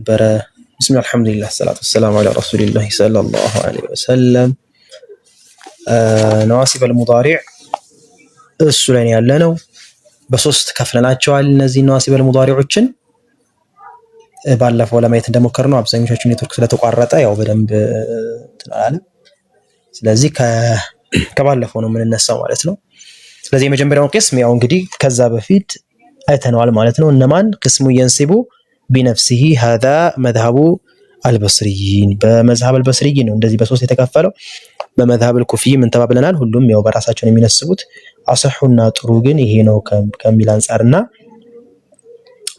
بسم الله الحمد لله الصلاة والسلام على رسول الله صلى الله عليه وسلم نواصب المضارع السلين ያለነው በሶስት ከፍለናቸዋል እነዚህ ነዋሲብ المضارعዎችን ባለፈው ለማየት እንደሞከርነው አብዛኞቻችሁ ኔትወርክ ስለተቋረጠ ያው በደንብ ተላላለ ስለዚህ ከባለፈው ነው የምንነሳው ማለት ነው ስለዚህ የመጀመሪያው ቅስም ያው እንግዲህ ከዛ በፊት አይተናል ማለት ነው እነማን ቅስሙ ينسب بنفسه هذا مذهب البصريين በመዝሐብ البصريين ነው እንደዚህ በሶስት የተከፈለው በመዝሐብ الكوفي ምን ተባብለናል ሁሉም ያው በራሳቸው ነው የሚነስቡት አሰሁና ጥሩ ግን ይሄ ነው ከሚል አንፃርና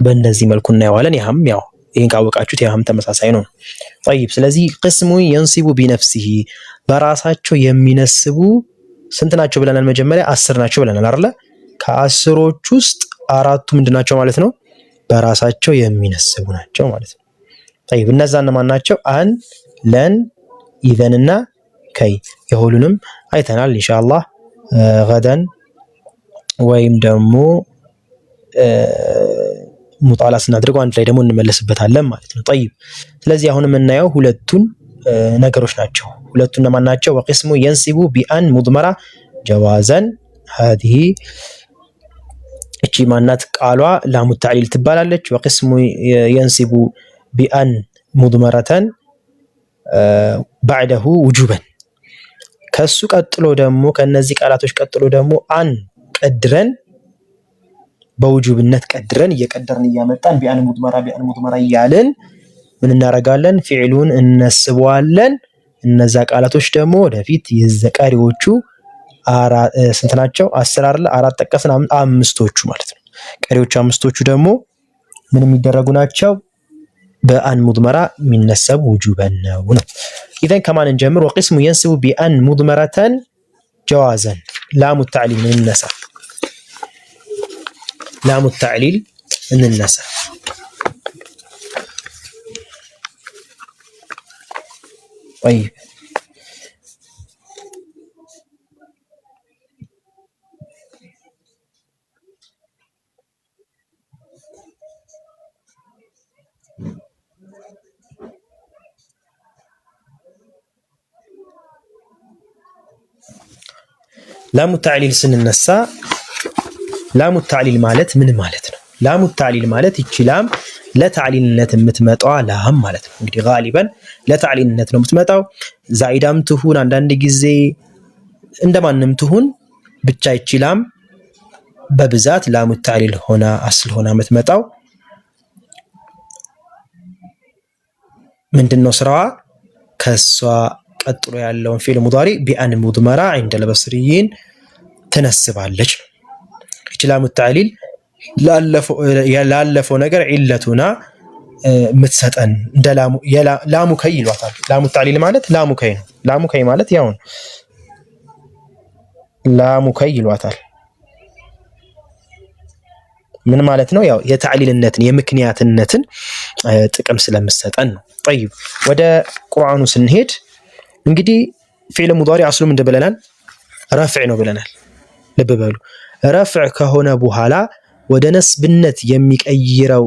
በእንደዚህ መልኩ እናየዋለን ያም ያው ይሄን ካወቃችሁት ያም ተመሳሳይ ነው طيب ስለዚህ ቅስሙ ينسب بنفسه በራሳቸው የሚነስቡ ስንት ናቸው ብለናል መጀመሪያ 10 ናቸው ብለናል አይደል ከ10ሮች ውስጥ አራቱ ምንድናቸው ማለት ነው በራሳቸው የሚነስቡ ናቸው ማለት ነው طيب እነዛ እነማን ናቸው አን ለን ኢዘንና ከይ የሁሉንም አይተናል ኢንሻአላህ غدا ወይም ደግሞ ሙጣላስ እናድርገው አንድ ላይ ደግሞ እንመለስበታለን ማለት ነው طيب ስለዚህ አሁን የምናየው ሁለቱን ነገሮች ናቸው ሁለቱን እነማን ናቸው ወቅስሙ ينسب بأن مضمرة جوازا هذه እቺ ማናት ቃሏ ላሙ ተዕሊል ትባላለች ወቅስሙ ينسب بأن مضمرة بعده وجوبا ከሱ ቀጥሎ ደግሞ ከነዚህ ቃላቶች ቀጥሎ ደግሞ አን ቀድረን በውጁብነት ቀድረን እየቀደርን እያመጣን بأن مضمرة እያልን ምን እናረጋለን ፊዕሉን እንነስበዋለን እነዛ ቃላቶች ደግሞ ወደፊት የዘቃሪዎቹ ስንት ናቸው 10 አይደል አራት ጠቀስን አምስቶቹ ማለት ነው ቀሪዎቹ አምስቶቹ ደግሞ ምን የሚደረጉ ናቸው በአን ሙድመራ የሚነሰብ ውጁበን ነው اذا كمان እንጀምር وقسم ينسب بأن مضمرة جوازا لام التعليل من النسب لام التعليل من النسب طيب لام التعليل ስንነሳ لام التعليل ማለት ምን ማለት ነው لام التعليل ማለት እቺ ላም ለተዕሊልነት የምትመጣው ላም ማለት ነው እንግዲህ غالبا ለተዕሊልነት ነው የምትመጣው ዛኢዳም ትሁን አንዳንድ ጊዜ እንደማንም ትሁን ብቻ እቺ ላም በብዛት ላሙ ተዕሊል ሆና አስል ሆና የምትመጣው ምንድነው ስራዋ ከሷ ቀጥሎ ያለውን ፊዕል ሙዳሪ بأن مضمرة عند البصريين ተነስባለች እቺ ላሙ ተዕሊል ላለፈው ነገር ዒለቱና ምትሰጠን እንደ ላሙ ከይ ይሏታል ላሙ ተዕሊል ማለት ላሙ ከይ ነው ላሙ ከይ ማለት ያው ላሙ ከይ ይሏታል ምን ማለት ነው ያው የተዕሊልነትን የምክንያትነትን ጥቅም ስለምሰጠን ነው طيب ወደ ቁርአኑ ስንሄድ እንግዲህ ፊዕል ሙዳሪ አስሉ ምን እንደበለናል ረፍዕ ነው ብለናል ልብ በሉ ረፍዕ ከሆነ በኋላ ወደ ነስብነት የሚቀይረው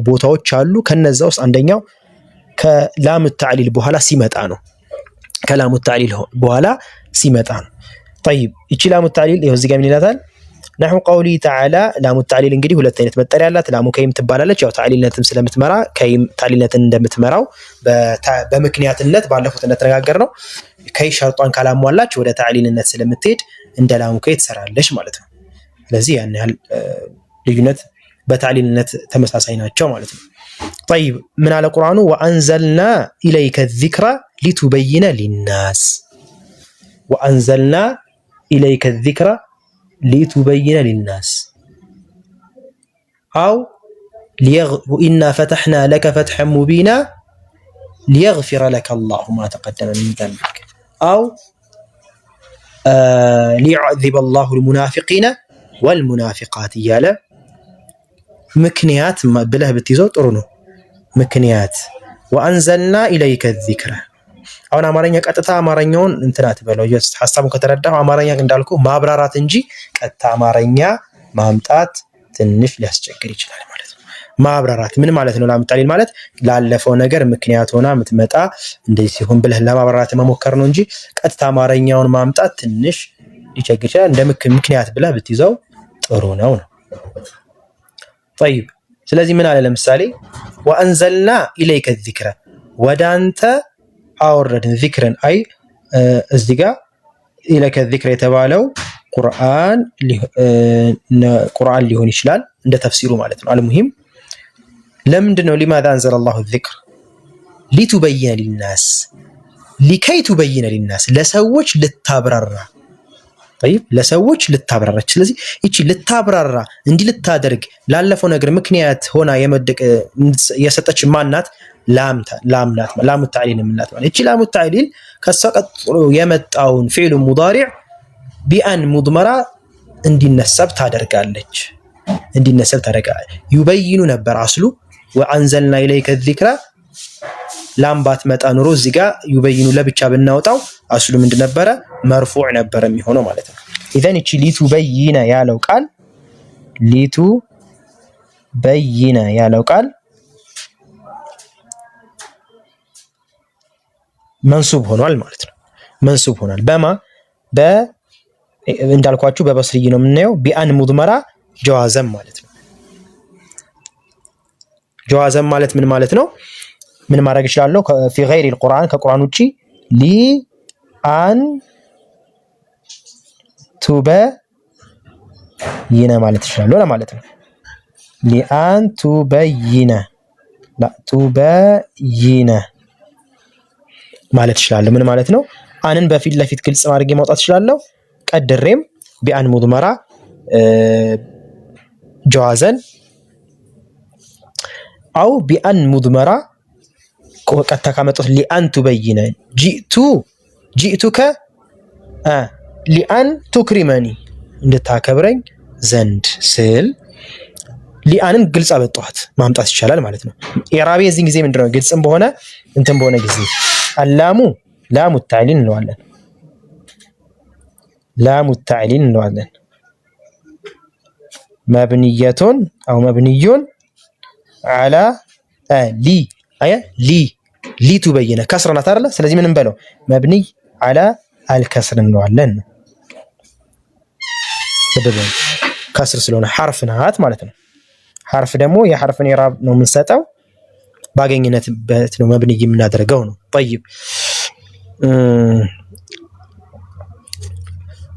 ቦታዎች አሉ ከነዛ ውስጥ አንደኛው ከላሙ ተዕሊል በኋላ ሲመጣ ነው ከላሙ ተዕሊል በኋላ ሲመጣ ነው طيب እቺ ላሙ ተዕሊል ይሄው እዚህ ጋር ምን ይላታል نحو قولي تعالى لام التعليل እንግዲህ ሁለት አይነት መጠሪያ አላት ላሙ ከይም ትባላለች ያው ተዕሊልነትም ስለምትመራ ከይም ተዕሊልነትን እንደምትመራው በምክንያትነት ባለፉት እንደተነጋገርነው ከይ ሸርጧን ካላሟላች ወደ ተዕሊልነት ስለምትሄድ እንደ ላሙ ከይ ትሰራለች ማለት ነው ስለዚህ ያን ያህል ልዩነት በተዕሊልነት ተመሳሳይ ናቸው ማለት ነው طيب من على القرآن وأنزلنا إليك الذكر لتبين للناس وأنزلنا إليك الذكر لتبين للناس أو وإنا فتحنا لك فتحا مبينا ليغفر لك الله ما تقدم من ذنبك أو ليعذب الله المنافقين والمنافقات يالا مكنيات بله بتيزو ጥሩ ነው ምክንያት وأنزلنا إليك الذكر አሁን አማርኛ ቀጥታ አማርኛውን እንትናት በለው ሐሳቡን ከተረዳው አማርኛ እንዳልኩ ማብራራት እንጂ ቀጥታ አማርኛ ማምጣት ትንሽ ሊያስቸግር ይችላል ማለት ነው ማብራራት ምን ማለት ነው? ላሙ ተዕሊል ማለት ላለፈው ነገር ምክንያት ሆና የምትመጣ እንደዚህ ሲሆን ብለህ ለማብራራት መሞከር ነው እንጂ ቀጥታ አማርኛውን ማምጣት ትንሽ ሊቸግር ይችላል። እንደ ምክንያት ብለህ ብትይዘው ጥሩ ነው። طيب ስለዚህ ምን አለ ለምሳሌ ወአንዘልና ኢለይከ ዚክረ ወደ አንተ አወረድን ዚክርን አይ እዚህ ጋር ኢለይከ ዚክረ የተባለው ቁርአን ሊሆን ይችላል እንደ ተፍሲሩ ማለት ነው። አልሙሂም ለምንድን ነው ሊማዛ አንዘለ አላሁ ዚክር ሊቱበይነ ሊናስ ሊከይ ቱበይነ ሊናስ ለሰዎች ልታብራራ طيب ለሰዎች ልታብራራች። ስለዚህ እቺ ልታብራራ እንዲህ ልታደርግ ላለፈው ነገር ምክንያት ሆና የመደቅ የሰጠች ማናት? ላምናት ላሙ ተዕሊል ምናት ማለት እቺ ላሙ ተዕሊል ከሷ ቀጥሎ የመጣውን ፊዕሉ ሙዳሪዕ ቢአን ሙድመራ እንዲነሰብ ታደርጋለች። ዩበይኑ ነበር አስሉ ወአንዘልና ኢለይከ ዚክራ ላምባት መጣ ኑሮ እዚህ ጋር ዩበይኑ ለብቻ ብናወጣው አስሉ ምንድን ነበረ? መርፉዕ ነበር የሚሆነው ማለት ነው። ኢዘን እቺ ሊቱበይነ ያለው ቃል መንሱብ ሆኗል ማለት ነው። መንሱብ ሆኗል እንዳልኳችሁ በበስርይ ነው የምናየው። ቢአን ሙድመራ ጀዋዘም ማለት ነው። ጀዋዘም ማለት ምን ማለት ነው? ምን ማድረግ እችላለሁ? ፊ ገይሪል ቁርአን ከቁርአን ውጪ ሊአን ቱበይነ ማለት እችላለሁ ለማለት ነው። ሊአን ቱበይነ ማለት እችላለሁ። ምን ማለት ነው? አንን በፊት ለፊት ግልጽ ማድረግ ማውጣት እችላለሁ። ቀድሬም ቢአን ሙድመራ ጀዋዘን አው ቢአን ሙድመራ ቀጥታ ካመጣሁት ሊአን ቱበይነ ጂእቱከ ሊአን ቱክሪመኒ እንድታከብረኝ ዘንድ ስል ሊአንን ግልጽ አበጣኋት ማምጣት ይቻላል ማለት ነው። ኢዕራቢ የዚህን ጊዜ ምንድነው? ግልጽም በሆነ እንትን በሆነ ጊዜ አላሙ ላሙ ተዕሊል እንለዋለን። ላሙ ተዕሊል እንለዋለን። መብንየቱን አው መብንዩን አላ ሊቱበይነ ከስር ናት አይደለ? ስለዚህ ምንም በለው መብንይ አላ አልከስር እንለዋለን። ከስር ስለሆነ ሐርፍ ናት ማለት ነው። ሐርፍ ደግሞ የሐርፍን ኢዕራብ ነው የምንሰጠው፣ ባገኝነትበት ነው መብንይ የምናደርገው ነው። طيب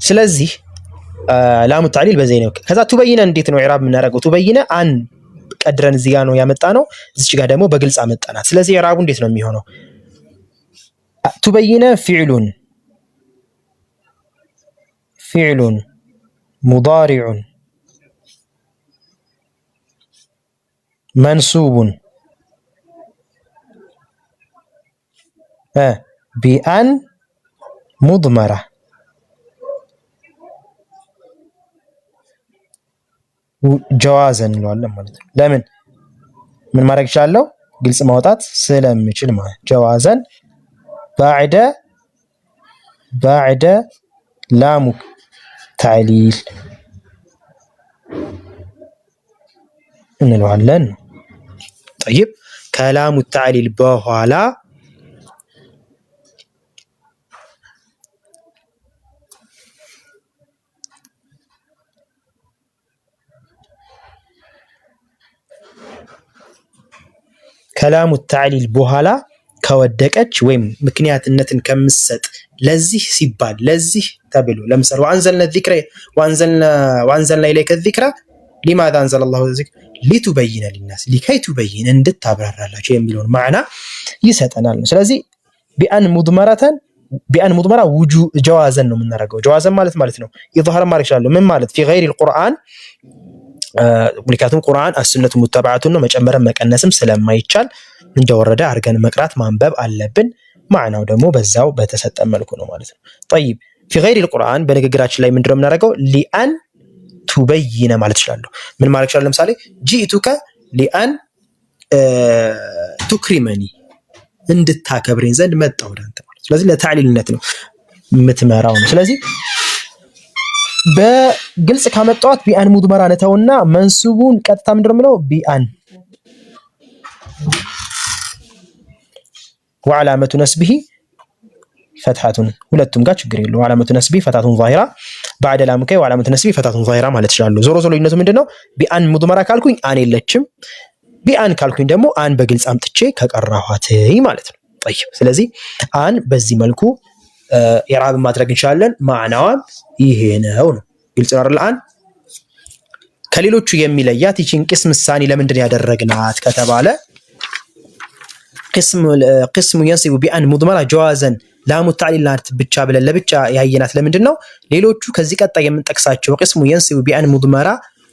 ስለዚህ ላሙ ተዕሊል በዚህ ነው። ከዛ ቱበይነ እንዴት ነው ኢዕራብ የምናደርገው? ቱበይነ አን ቀድረን እዚህ ጋር ነው ያመጣ ነው። እዚች ጋር ደግሞ በግልጽ አመጣናት። ስለዚህ ኢዕራቡ እንዴት ነው የሚሆነው? ቱበይነ ፊዕሉን ሙዳሪዑን መንሱቡን ቢአን ሙድመራ ጀዋዘን እንለዋለን ማለት ነው። ለምን ምን ማድረግ ይችላለሁ? ግልጽ ማውጣት ስለምችል ማለት ጀዋዘን ባዕደ ላሙ ተዕሊል እንለዋለን። طيب ከላሙ ተዕሊል በኋላ ከላሙ ተዕሊል በኋላ ከወደቀች ወይም ምክንያትነትን ከምሰጥ ለዚህ ሲባል ለዚህ ተብሎ ለምሳሌ ወአንዘልና ኢለይከ ዚክራ ሊማዛ አንዘለ አላሁ ዚክር ሊቱበይነ ሊናስ ሊከይ ቱበይነ እንድታብራራላቸው የሚለውን ማዕና ይሰጠናል። ስለዚህ ቢአን ሙድመራ ጀዋዘን ነው የምናደርገው። ጀዋዘን ማለት ነው ኢዝሃር ማድረግ ይችላል። ምን ማለት ፊ ገይሪል ቁርአን ምክንያቱም ቁርአን አስነቱ ሙተባዓቱን ነው መጨመርም መቀነስም ስለማይቻል እንደወረደ አድርገን መቅራት ማንበብ አለብን። ማዕናው ደግሞ በዛው በተሰጠ መልኩ ነው ማለት ነው። طيب في غير القرآن በንግግራችን ላይ ምንድነው የምናደርገው? ሊአን ቱበይነ ማለት እችላለሁ። ምን ማለት ይችላል? ለምሳሌ ጂኢቱከ ሊአን ቱክሪመኒ እንድታከብረኝ ዘንድ መጣሁ ወደ አንተ ማለት። ስለዚህ ለተዕሊልነት ነው የምትመራው ነው። ስለዚህ በግልጽ ካመጣኋት ቢአን ሙድመራ ነተውና መንሱቡን ቀጥታ ምንድነው የምለው? ቢአን ወዓላመቱ ነስቢሂ ፈትሐቱን ሁለቱም ጋር ችግር የለው። ወዓላመቱ ነስቢሂ ፈትሐቱን ዛሂራ ባዕደ ላም ከይ ወዓላመቱ ነስቢሂ ፈትሐቱን ዛሂራ ማለት ይችላሉ። ዞሮ ዞሮ ልዩነቱ ምንድነው? ቢአን ሙድመራ ካልኩኝ አን የለችም፣ ቢአን ካልኩኝ ደግሞ አን በግልጽ አምጥቼ ከቀራኋት ማለት ነው። ጠይብ ስለዚህ አን በዚህ መልኩ ኢዕራብ ማድረግ እንችላለን። ማዕናዋም ይሄ ነው። ግልጽ ነው አይደል? አን ከሌሎቹ የሚለያት ይቺን ቅስም ሳኒ ለምንድን ያደረግናት ከተባለ ቅስሙ የንሲቡ ቢአን ሙድመራ ጀዋዘን ላሙ ተዕሊል ናት ብቻ ብለን ለብቻ ያየናት ለምንድን ነው? ሌሎቹ ከዚህ ቀጣይ የምንጠቅሳቸው ቅስሙ የንሲቡ ቢአን ሙድመራ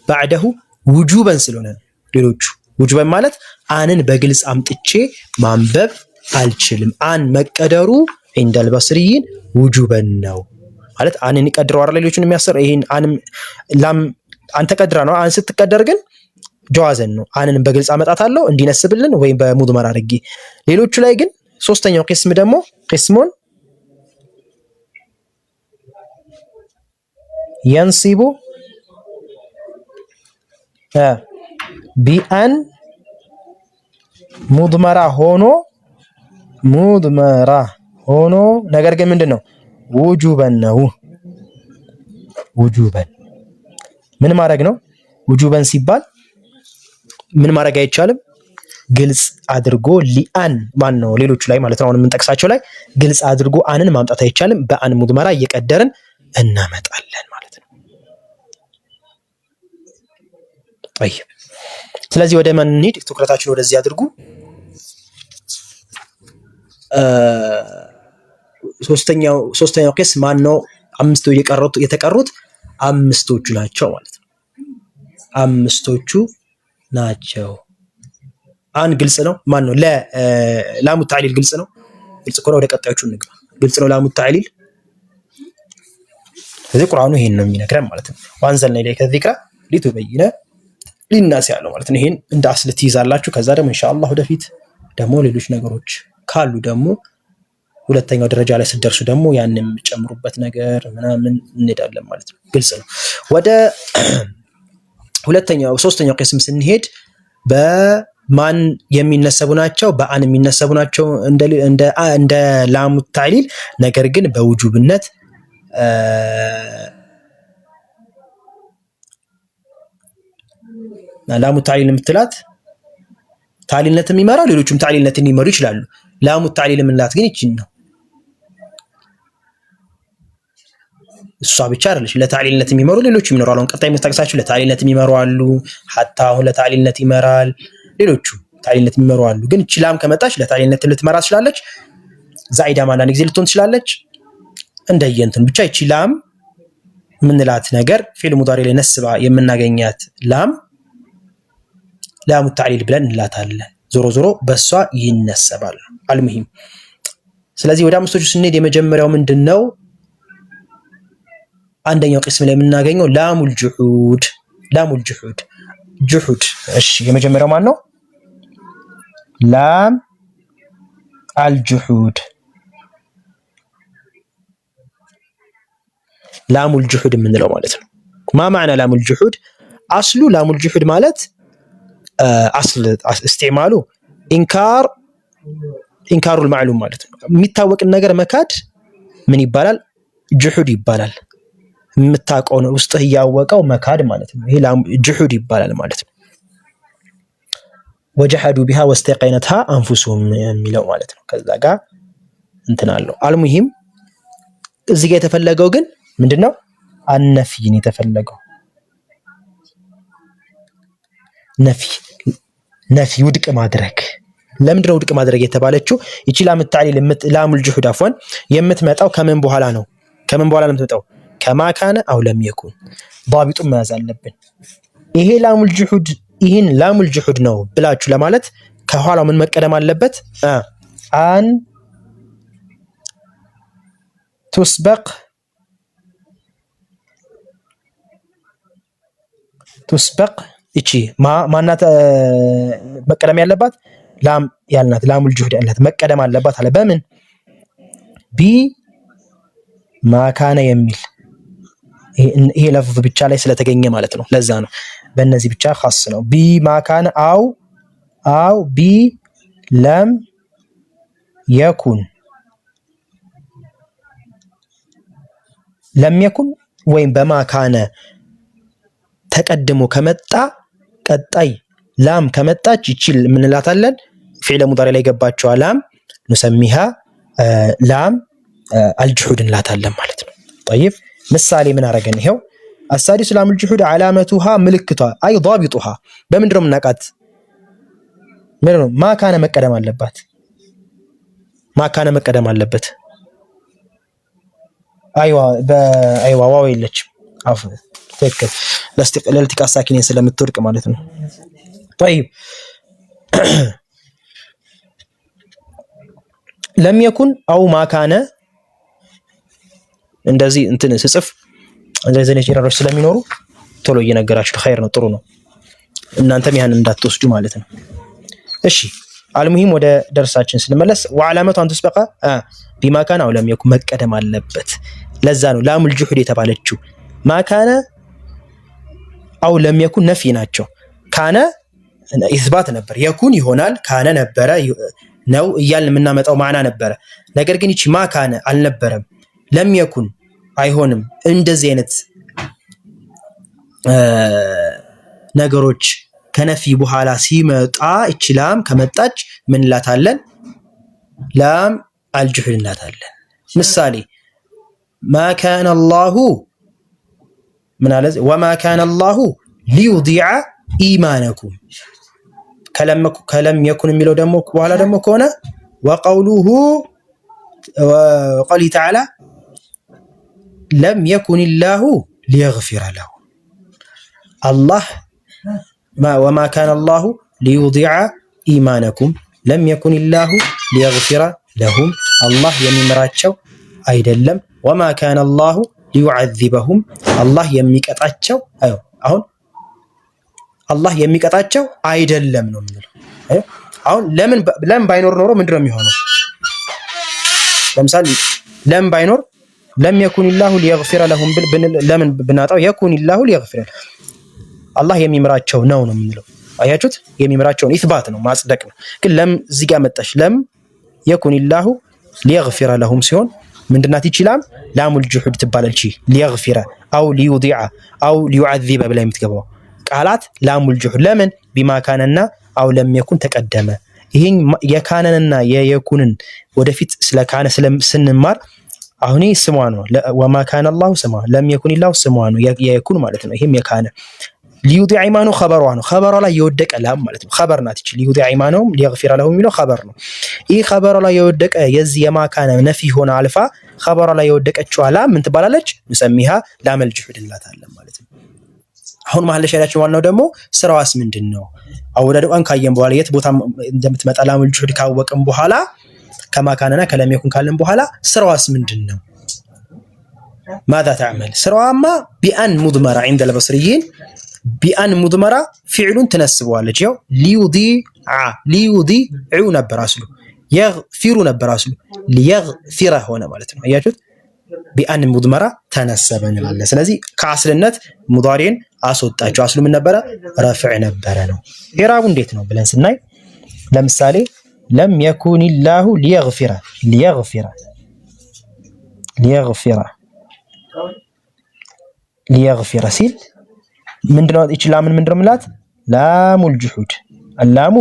ባዕደሁ ውጁበን ስለሆነ ነው። ሌሎቹ ውጁበን ማለት አንን በግልጽ አምጥቼ ማንበብ አልችልም። አን መቀደሩ ኢንደል በስሪይን ውጁበን ነው ማለት አንን ይቀድረው አይደል? ሌሎቹን የሚያሰር ይሄን አንም ላም አንተ ቀድራ ነው። አን ስትቀደር ግን ጀዋዘን ነው። አንን በግልጽ አመጣታለሁ እንዲነስብልን ወይም በሙድመራ አድርጌ። ሌሎቹ ላይ ግን ሶስተኛው ቅስም ደግሞ ቅስሙን የንሲቡ ቢአን ሙድመራ ሆኖ ነገር ግን ምንድነው? ውጁበን ነው። ውጁበን ምን ማድረግ ነው? ውጁበን ሲባል ምን ማድረግ አይቻልም? ግልጽ አድርጎ ሊአን ማን ነው ሌሎቹ ላይ ማለት ነው። አሁን የምንጠቅሳቸው ላይ ግልጽ አድርጎ አንን ማምጣት አይቻልም። በአን ሙድመራ እየቀደርን እናመጣለን ማለት ነው። طيب ስለዚህ ወደ ማን እንሂድ? ትኩረታችን ወደዚህ አድርጉ። ሶስተኛው ቄስ ማን ነው? አምስቱ የተቀሩት አምስቶቹ ናቸው ማለት ነው። አምስቶቹ ናቸው። አን ግልጽ ነው። ማን ነው? ላሙ ተዕሊል ግልጽ ነው። ግልጽ ከሆነ ወደ ቀጣዮቹ እንግባ። ግልጽ ነው ላሙ ተዕሊል። ስለዚህ ቁርአኑ ይሄን ነው የሚነግረን ማለት ነው። ወአንዘልና ኢለይከ ዚክራ ሊቱበይነ ሊናስ ያለው ማለት ነው። ይሄን እንደ አስል ትይዛላችሁ። ከዛ ደግሞ ኢንሻአላህ ወደፊት ደግሞ ሌሎች ነገሮች ካሉ ደግሞ ሁለተኛው ደረጃ ላይ ስትደርሱ ደግሞ ያንን የምጨምሩበት ነገር ምናምን እንሄዳለን ማለት ነው። ግልጽ ነው። ወደ ሶስተኛው ቅስም ስንሄድ በማን የሚነሰቡ ናቸው? በአን የሚነሰቡ ናቸው እንደ ላሙ ተዕሊል። ነገር ግን በውጁብነት ላሙ ተዕሊል የምትላት ተዕሊልነት የሚመራው ሌሎችም ተዕሊልነትን ሊመሩ ይችላሉ። ላሙ ተዕሊል የምንላት ግን ይቺን ነው። እሷ ብቻ አይደለች። ለተዕሊልነት የሚመሩ ሌሎችም ይኖራሉ። አሁን ቀጣይ የምትጠቅሳቸው ለተዕሊልነት የሚመሩ አሉ። ሐታ አሁን ለተዕሊልነት ይመራል። ሌሎቹ ተዕሊልነት የሚመሩ አሉ። ግን እቺ ላም ከመጣች ለተዕሊልነት ልትመራ ትችላለች። ዛኢዳ አንዳንድ ጊዜ ልትሆን ትችላለች። እንደየንትን ብቻ እቺ ላም ምንላት ነገር ፊዕል ሙዳሪ ላይ ነስባ የምናገኛት ላም ላሙ ተዕሊል ብለን እንላታለን። ዞሮ ዞሮ በሷ ይነሰባል። አልሙሂም ስለዚህ ወደ አምስቶቹ ስንሄድ የመጀመሪያው ምንድነው? አንደኛው ቅስም ላይ የምናገኘው ላሙል ጁሁድ። እሺ የመጀመሪያው ማን ነው? ላም አልጁሁድ። ላሙል ጁሁድ የምንለው ማለት ነው። ማ ማዕና ላሙል ጁሁድ? አስሉ ላሙል ጁሁድ ማለት አስል እስቲዕማሉ ኢንካሩል ማዕሉም ማለት ነው። የሚታወቅን ነገር መካድ ምን ይባላል? ጁሁድ ይባላል። የምታውቀው ነው ውስጥህ እያወቀው መካድ ማለት ነው። ይሄ ጁሁድ ይባላል ማለት ነው። ወጀሐዱ ቢሃ ወስተቀይነትሃ አንፉሱሁም የሚለው ማለት ነው። ከዛ ጋር እንትን አለው። አልሙሂም እዚህ ጋር የተፈለገው ግን ምንድነው? አነፊን የተፈለገው ነፊ ውድቅ ማድረግ። ለምንድነው ውድቅ ማድረግ የተባለችው? ይቺ ላም ተዕሊል ላሙል ጁሁድ አፍዋን የምትመጣው ከምን በኋላ ነው? ከምን በኋላ ነው የምትመጣው? ከማካነ አው ለም የኩን። ዳቢጡን መያዝ አለብን። ይሄ ላሙል ጁሁድ ነው ብላችሁ ለማለት ከኋላው ምን መቀደም አለበት? አን ቱስበቅ እቺ ማናት መቀደም ያለባት? ላም ያልናት ላሙል ጁሁድ ያልናት መቀደም አለባት አለ። በምን? ቢ ማካነ የሚል ይሄ ለፍዝ ብቻ ላይ ስለተገኘ ማለት ነው። ለዛ ነው በእነዚህ ብቻ ኻስ ነው። ቢ ማካነ አው ቢ ለም የኩን ለም የኩን ወይም በማካነ ተቀድሞ ከመጣ ቀጣይ ላም ከመጣች ይችል ምንላታለን? ፊዕለ ሙዳሪ ላይ ገባችው ላም ንሰሚሃ ላም አልጅሁድ እንላታለን ማለት ነው። طيب ምሳሌ ምን አረገን? ይሄው አሳዲስ ላም አልጅሁድ ዓላመቱሃ ምልክቷ አይ ضابطها በምንድነው የምናውቃት? ምንድነው ማካነ መቀደም አለባት። ማካነ መቀደም አለበት። አይዋ ዋው የለችም። አፍ ትክክል ለልቲቃ ሳኪኔን ስለምትወድቅ ማለት ነው። طيب ለም የኩን አው ማካነ እንደዚህ እንትን ስጽፍ እንደዚህ አይነት ኤረሮች ስለሚኖሩ ቶሎ እየነገራችሁ ኸይር ነው፣ ጥሩ ነው። እናንተም ያን እንዳትወስዱ ማለት ነው። እሺ አልሙሂም ወደ ደርሳችን ስንመለስ ወዓላመቱ አንተ ተስበቀ ቢማካነ አው ለም የኩን መቀደም አለበት። ለዛ ነው ላሙል ጁሁድ የተባለችው። ማካነ አው ለም የኩን ነፊ ናቸው። ካነ ኢስባት ነበር፣ የኩን ይሆናል፣ ካነ ነበረ ነው እያልን የምናመጣው ማዕና ነበረ። ነገር ግን እቺ ማካነ አልነበረም፣ ለም የኩን አይሆንም። እንደዚህ አይነት ነገሮች ከነፊ በኋላ ሲመጣ እቺ ላም ከመጣች ምን ላታለን? ላም አልጁሁድ እንላታለን። ምሳሌ ማ ካነ አላሁ ምን አለ? ወማ ካነ አላሁ ሊዩዲዐ ኢማነኩም ከለም የኩን የሚለው ደግሞ በኋላ ደግሞ ከሆነ ወቀውሉሁ ወቀውሊ ተዓላ ለም የኩን ላሁ ሊየግፊረ ለሁ አላህ ወማ ካነ አላሁ ሊዩዲዐ ኢማነኩም ለም የኩን ላሁ ሊየግፊረ ለሁም አላህ የሚምራቸው አይደለም። ወማ ካነ አላሁ ሊዩዐዚበሁም አላህ የሚቀጣቸው አሁን አላህ የሚቀጣቸው አይደለም ነው የምንለው። አሁን ለምን ባይኖር ኖሮ ምንድነው የሚሆነው? ለምሳሌ ለም ባይኖር ለም የኩን ላሁ ሊየግፊረ ለሁም ለምን ብናጣው የኩን ላሁ ሊየግፊረ አላህ የሚምራቸው ነው የምንለው። አያችሁት? የሚምራቸውን ኢስባት ነው ማጽደቅ ነው። ግን ለም እዚህ ጋር መጣች። ለም የኩን ላሁ ሊየግፊረ ለሁም ሲሆን ምንድናት ይችላል? ላሙል ጁሁድ ትባላለች። ሊየግፊረ አው ሊዩዲዐ አው ሊዩዐዚበ ብላ የምትገባው ቃላት ላሙል ጁሁድ ለምን ቢማካነና አው ለም የኩን ተቀደመ። ይሄን የካነንና የየኩንን ወደፊት ስለ ካነ ስንማር አሁን ስሟ ነው። ወማ ካነ አላሁ ስሟ፣ ለም የኩን ኢላሁ ስሟ ነው የየኩን ማለት ነው። ይሄም የካነ ሊዩዲዐ ኢማኑ ኸበሯ ነው። ኸበሯ ላይ የወደቀ ላም ማለት ነው። ኸበር ናት እቺ ሊዩዲዐ ኢማኑም ሊየግፊረ ለሁም የሚለው ኸበር ነው። ይሄ ኸበሯ ላይ የወደቀ የዚህ የማካነ ነፊ ሆነ አልፋ ኸበሯ ላይ የወደቀችው ላም ምን ትባላለች? ንሰሚሃ ላመል ጁሁድ እንላታለን ማለት ነው። አሁን መሀል ሸሪዓችን ዋናው ደግሞ ስራዋስ ምንድነው? አወዳደቋን ካየን በኋላ የት ቦታ እንደምትመጣ ላሙል ጁሁድ ካወቅን በኋላ ከማካነና ከለም የኩን ካለን በኋላ ስራዋስ ምንድነው? ማዛ ተዕመል ስራዋማ ቢአን ሙድመራ عند البصريين ቢአን ሙድመራ ፊዕሉን ትነስበዋለች። ያው ሊዩዲዑ ነበር አስሉ፣ የግፊሩ ነበር አስሉ፣ ሊየግፊረ ሆነ ማለት ነው። አያችሁት? ቢአን ሙድመራ ተነሰበ እንላለን። ስለዚህ ከአስልነት ሙዳሪን አስወጣቸው። አስሉ ምን ነበረ? ረፍዕ ነበረ ነው። ኢራቡ እንዴት ነው ብለን ስናይ ለምሳሌ ለም የኩን ላሁ ሊየግፊረ ሲል ምንድነው? እቺ ላምን ምንድነው ምላት? ላሙል ጁሁድ አላሙ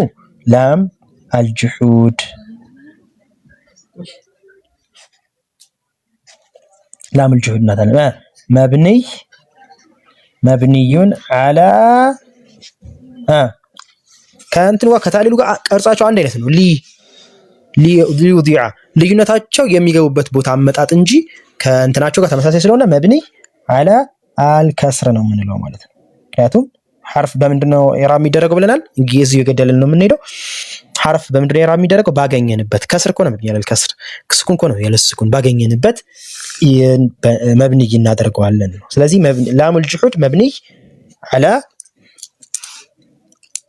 ላም አልጁሁድ ላሙል ጁሁድ ናታለ መብንዩን አላ ከእንትኑ ጋር ከታሊሉ ጋር ቀርጻቸው አንድ አይነት ነው። ሊዩዲዐ ልዩነታቸው የሚገቡበት ቦታ አመጣጥ እንጂ ከእንትናቸው ጋር ተመሳሳይ ስለሆነ መብንይ አላ አልከስር ነው የምንለው ማለት ነው። ምክንያቱም ሐርፍ በምንድነው ኢዕራብ የሚደረገው ብለናል። እንግዲህ እየገደልን ነው የምንሄደው። ሐርፍ በምንድነው ኢዕራብ የሚደረገው? ባገኘንበት። ከስር እኮ ነው መብንይ አለል ከስር፣ ስኩን እኮ ነው ያለ ስኩን። ባገኘንበት መብንይ እናደርገዋለን ነው። ስለዚህ ላሙል ጁሁድ መብንይ አላ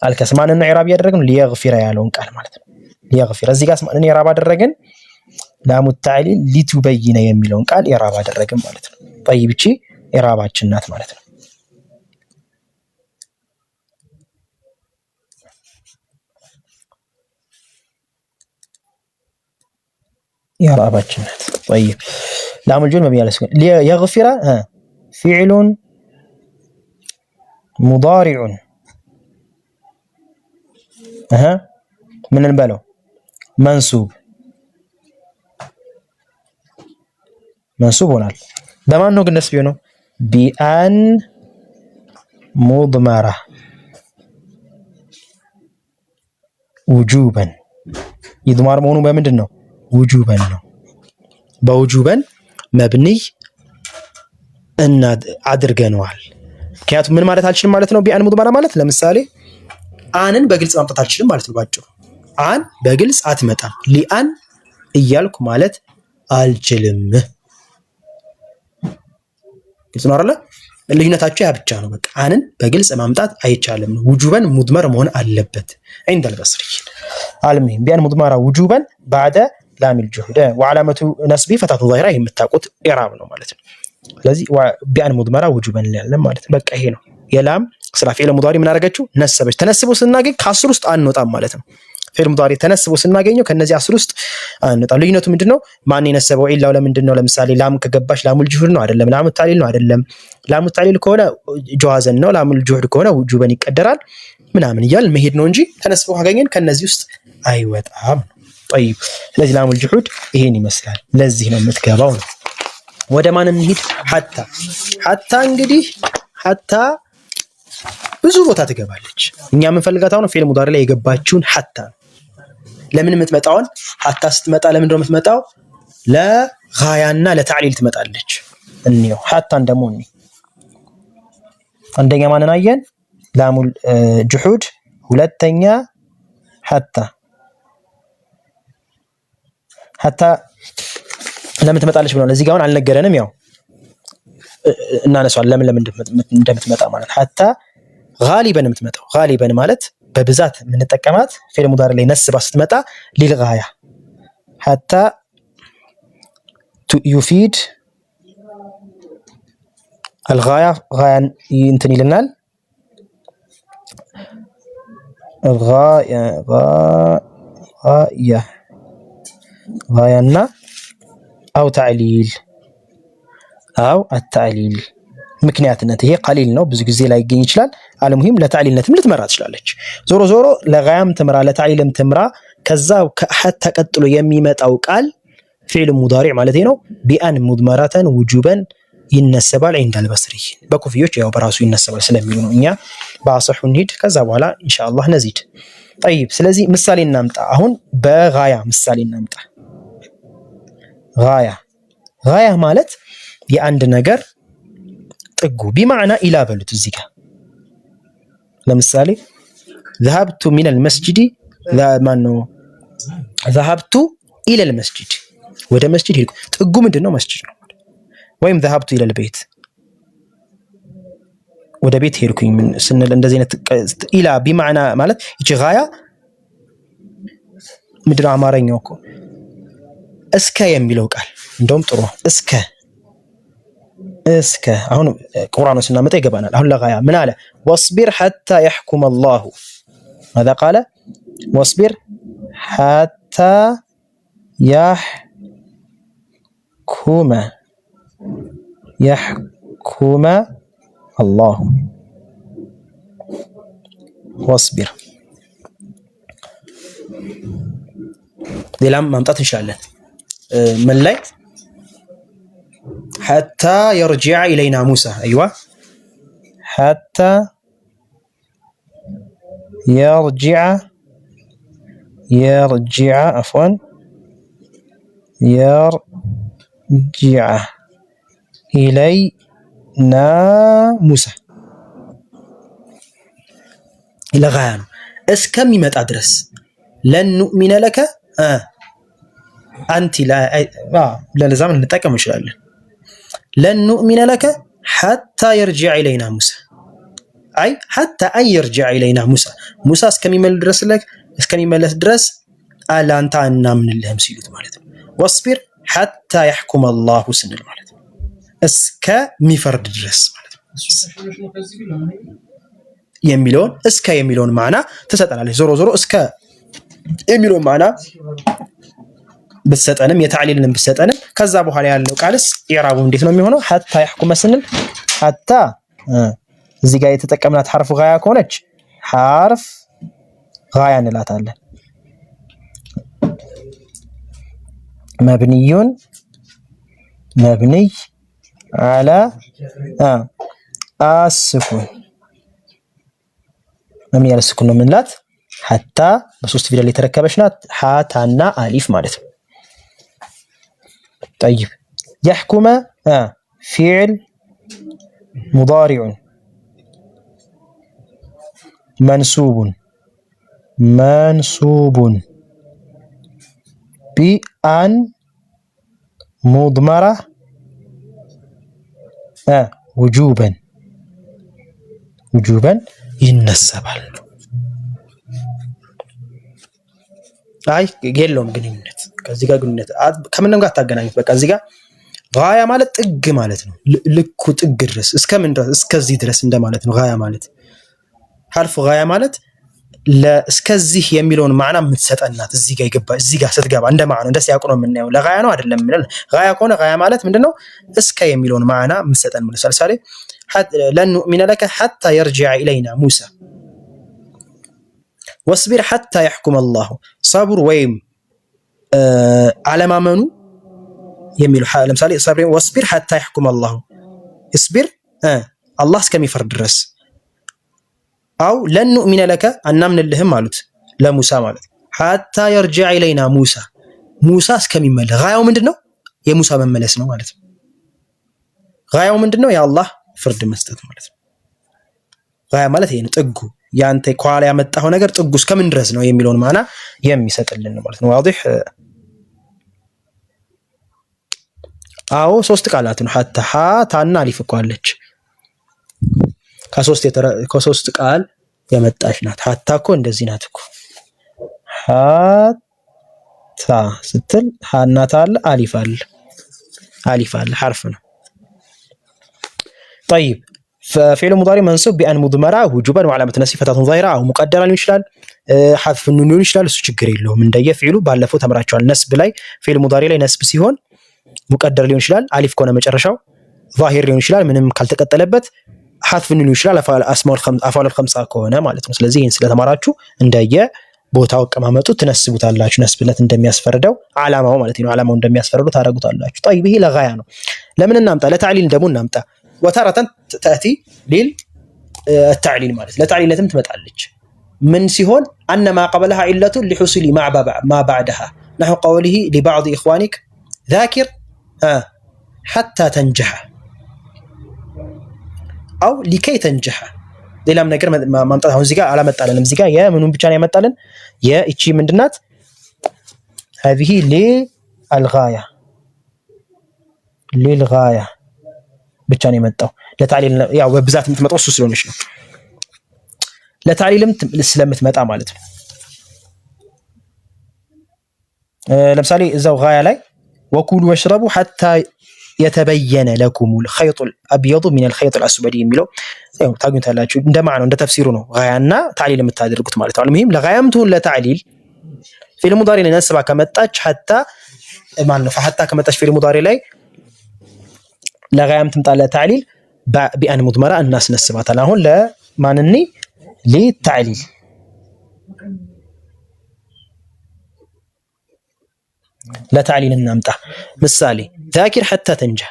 አልከስር ማንና ኢዕራብ ያደረግን ሊየግፊረ ያለውን ቃል ማለት ነው። ሊየግፊረ እዚህ ጋር ማንን ኢዕራብ አደረግን? ላሙ ተዕሊል ሊቱበይነ የሚለውን ቃል ኢዕራብ አደረግን ማለት ነው። ጠይብ እቺ ኢዕራባችን ናት ማለት ነው። يا راباتشنات. طيب لام الجمود مبني على السكون. ليغفر فعل مضارع من البلو منسوب ሆናል በማን ነው ግን ነስብ ነው ቢአን ሙድመራ ውጁበን ይድማር መሆኑ በምንድን ነው ውጁበን ነው በውጁበን መብንይ እና አድርገነዋል ምክንያቱም ምን ማለት አልችልም ማለት ነው ቢአን ሙድመራ ማለት ለምሳሌ አንን በግልጽ ማምጣት አልችልም ማለት ነው ባጭሩ አን በግልጽ አትመጣም ሊአን እያልኩ ማለት አልችልም ግልጽ ነው አይደል ልዩነታቸው ያ ብቻ ነው በቃ አንን በግልጽ ማምጣት አይቻልም ውጁበን ሙድመር መሆን አለበት عند البصري المهم بان مضمره وجوبا بعد لام الجهد وعلامه نصبه فتحه ظاهره የምታውቁት ኢራብ ነው ማለት ነው ስለዚህ بان مضمره وجوبا ለለም ማለት በቃ ይሄ ነው የላም ስለ ፊዕል ሙዳሪ ምን አደረገችው ነሰበች ተነስቦ ስናገኝ ከ10 ውስጥ አንወጣም ማለት ነው ፊዕል ሙዳሪ ተነስቦ ስናገኘው ከነዚህ 10 ውስጥ አንወጣም ልዩነቱ ምንድነው ማን የነሰበው ኢላው ለምንድነው ለምሳሌ ላም ከገባሽ ላሙል ጁሁድ ነው አይደለም ላሙ ታሊል ነው አይደለም ላሙ ታሊል ከሆነ ጀዋዘን ነው ላሙል ጁሁድ ከሆነ ውጁበን ይቀደራል ምናምን ይያል መሄድ ነው እንጂ ተነስቦ ካገኘን ከነዚህ ውስጥ አይወጣም طيب ስለዚህ ላሙል ጁሁድ ይሄን ይመስላል ለዚህ ነው የምትገባው ነው ወደ ማን እንሂድ ሐታ እንግዲህ ሐታ ብዙ ቦታ ትገባለች እኛ የምንፈልጋት አሁን ፊዕል ሙዳሪ ላይ የገባችውን ሐታ ለምን የምትመጣውን ሐታ ስትመጣ ለምን ነው የምትመጣው ለጋያና ለታዕሊል ትመጣለች እንየው ሐታን ደግሞ እንይ አንደኛ ማንን አየን ላሙል ጁሁድ ሁለተኛ ሐታ ለምን ትመጣለች ብለው ለዚህ ጋር አሁን አልነገረንም ያው እናነሳዋለን ለምን እንደምትመጣ ማለት ሐታ غالبا የምትመጣው غالبا ማለት በብዛት የምንጠቀማት ፊዕል ሙዳሪ ላይ ነስባ ስትመጣ ሊልጋያ حتى يفيد الغايه غاያን እንትን ይልናል غاية أو تعليل أو التعليل ምክንያትነት ይሄ ቀሊል ነው ብዙ ጊዜ ላይ ይገኝ ይችላል አለሙሂም ለታዕሊልነትም ልትመራ ትችላለች ዞሮ ዞሮ ለጋያም ትምራ ለታዕሊልም ትምራ ከዛው ከሐታ ቀጥሎ የሚመጣው ቃል ፊዕል ሙዳሪ ማለት ነው ቢአን ሙድመራተን ውጁበን ይነሰባል عند البصري በኩፍዮች ያው በራሱ ይነሰባል ስለሚሉ ነው እኛ በአصح እንሂድ ከዛ በኋላ ኢንሻአላህ ነዚድ طيب ስለዚህ ምሳሌ እናምጣ አሁን በጋያ ምሳሌ እናምጣ ጋያ ማለት የአንድ ነገር ጥጉ بمعنى ኢላ በሉት እዚህ ጋር ለምሳሌ ذهبت من المسجد ذهبت الى المسجد ወደ መስጂድ ሄድኩ ጥጉ ምንድነው መስጂድ ነው ወይም ذهبت الى البيت ወደ ቤት ሄድኩኝ ምን ስንል እንደዚህ አይነት ኢላ بمعنى ማለት እቺ ጋያ ምድር አማርኛው እኮ እስከ የሚለው ቃል እንደውም ጥሩ እስከ አሁን ቁርአኑ ስናመጣ ይገባናል አሁን ለጋያ ምን አለ واصبر حتى يحكم الله ماذا قال واصبر حتى يحكم الله واصبر ሌላም ማምጣት እንችላለን من ላይ حتى يرجع إلينا موسى أيوة حتى يرجع عفوا يرجع إلينا موسى إلى غاية اسكم يمت أدرس لن نؤمن لك أنت لا لازم نتأكد مش لأ لن نؤمن لك حتى يرجع إلينا موسى أي حتى أن يرجع إلينا موسى اسكمل درس ألا أنت أنا من اللهم سيلت مالته واصبر حتى يحكم الله سن مالته اسك ميفرد درس مالته يميلون اسك يميلون معنا تسأل عليه زورو اسك يميلون معنا بتسطنم يتعليلن بتسطنم ከዛ በኋላ ያለው ቃልስ ኢዕራቡ እንዴት ነው የሚሆነው حتى يحكم ስንል حتى እዚህ ጋር የተጠቀምናት حرف غاية ከሆነች حرف غاية እንላታለን مبني على السكون مبني على السكون ነው ምንላት حتى በሶስት ፊደል የተረከበች ናት ሐታና አሊፍ ማለት ነው طيب يحكم فعل مضارع منصوب بأن مضمرة وجوبا ينسبال አይ የለውም ግንኙነት ከዚህ ጋር ግንኙነት ከምንም ጋር ታገናኙት በቃ እዚህ ጋር غاية ማለት ጥግ ማለት ነው ልኩ ጥግ ድረስ እስከምን ድረስ እስከዚህ ድረስ እንደማለት ነው غاية ማለት حرف غاية ማለት ለእስከዚህ የሚለውን ማዕና የምትሰጠናት እዚህ ጋር ይገባ እዚህ ጋር ስትገባ እንደማዕና እንደስ ያውቁ ነው የምናየው ለغاية ነው አይደለም ማለት غاية ከሆነ غاية ማለት ምንድነው እስከ የሚለውን ማዕና የምትሰጠን ማለት ለምሳሌ لن نؤمن لك حتى يرجع إلينا موسى واصبر حتى يحكم الله صبر ويم على ما منو يميل لمثال صبر واصبر حتى يحكم الله اصبر الله اسكم يفرد درس او لن نؤمن لك ان من لهم مالوت لموسى مالت حتى يرجع الينا موسى اسكم يمل غايو ምንድነው የሙሳ መመለስ ነው ማለት ነው غايو ምንድነው ያ አላህ ፍርድ መስጠት ማለት ነው غاية ማለት ይሄ ነው ጥጉ ያንተ ኳላ ያመጣው ነገር ጥጉ እስከምን ድረስ ነው የሚለውን ማና የሚሰጥልን ማለት ነው واضح አዎ ሶስት ቃላት ነው حتى ታና አሊፍ እኮ አለች ከሶስት ቃል የመጣች ናት حتى እኮ እንደዚህ ናት እኮ حتى ስትል ሀና ታል አሊፍ አለ حرف ነው طيب ففعل مضارع منصوب بأن مضمرة وجوبا وعلامة نصبه فتحة ظاهرة أو مقدرة ሊሆን ይችላል حذف النون ሊሆን ይችላል እሱ ችግር የለውም እንደየፊዕሉ ባለፈው ተምራችኋል ነስብ ላይ ፊዕል ሙዳሪ ላይ ነስብ ሲሆን ሙቀደር ሊሆን ይችላል አሊፍ ከሆነ መጨረሻው ظاهر ሊሆን ይችላል ምንም ካልተቀጠለበት حذف النون ሊሆን ይችላል አፍዓል الخمسة ከሆነ ማለት ነው ስለዚህ ይሄን ስለተማራችሁ እንደየ ቦታው አቀማመጡ ትነስቡታላችሁ ነስብነት እንደሚያስፈርደው ዓላማው ማለት ነው ዓላማው እንደሚያስፈርደው ታረጉታላችሁ طيب ይሄ ለغاية ነው ለምን እናምጣ ለታዕሊል ደግሞ እናምጣ وتارة تأتي للتعليل ማለት ለታዕሊልነትም ትመጣለች ምን ሲሆን أن ما قبلها علة لحصول ما بعدها نحو قوله لبعض إخوانك ذاكر حتى تنجح أو لكي تنجح ሌላም ነገር ማምጣት አሁን እዚህ ጋር አላመጣልንም እዚህ ጋር የምኑን ብቻ ነው ያመጣልን የእቺ ምንድናት هذه للغاية ብቻ ነው የመጣው ለታዕሊል ያው በብዛት የምትመጣው እሱ ስለሆነች ነው ለታዕሊልም ስለምትመጣ ማለት ነው ለምሳሌ እዛው غاية ላይ وكلوا واشربوا حتى يتبين لكم الخيط الابيض من الخيط الاسود የሚለው ያው ታግኝታላችሁ እንደማዕናው እንደ ተፍሲሩ ነው غاية ታዕሊል የምታደርጉት ማለት ነው المهم ለغاية ምትሆን ለታዕሊል ፊዕል ሙዳሪ ላይ ነስባ ከመጣች حتى ማን ነው حتى ከመጣች ፊዕል ሙዳሪ ላይ ለغاية ምትምጣ ለታዕሊል بأن مضمرة الناس نسباتها አሁን ለማንኒ للتعليل ለታዕሊል እናምጣ ምሳሌ ذاكر حتى تنجح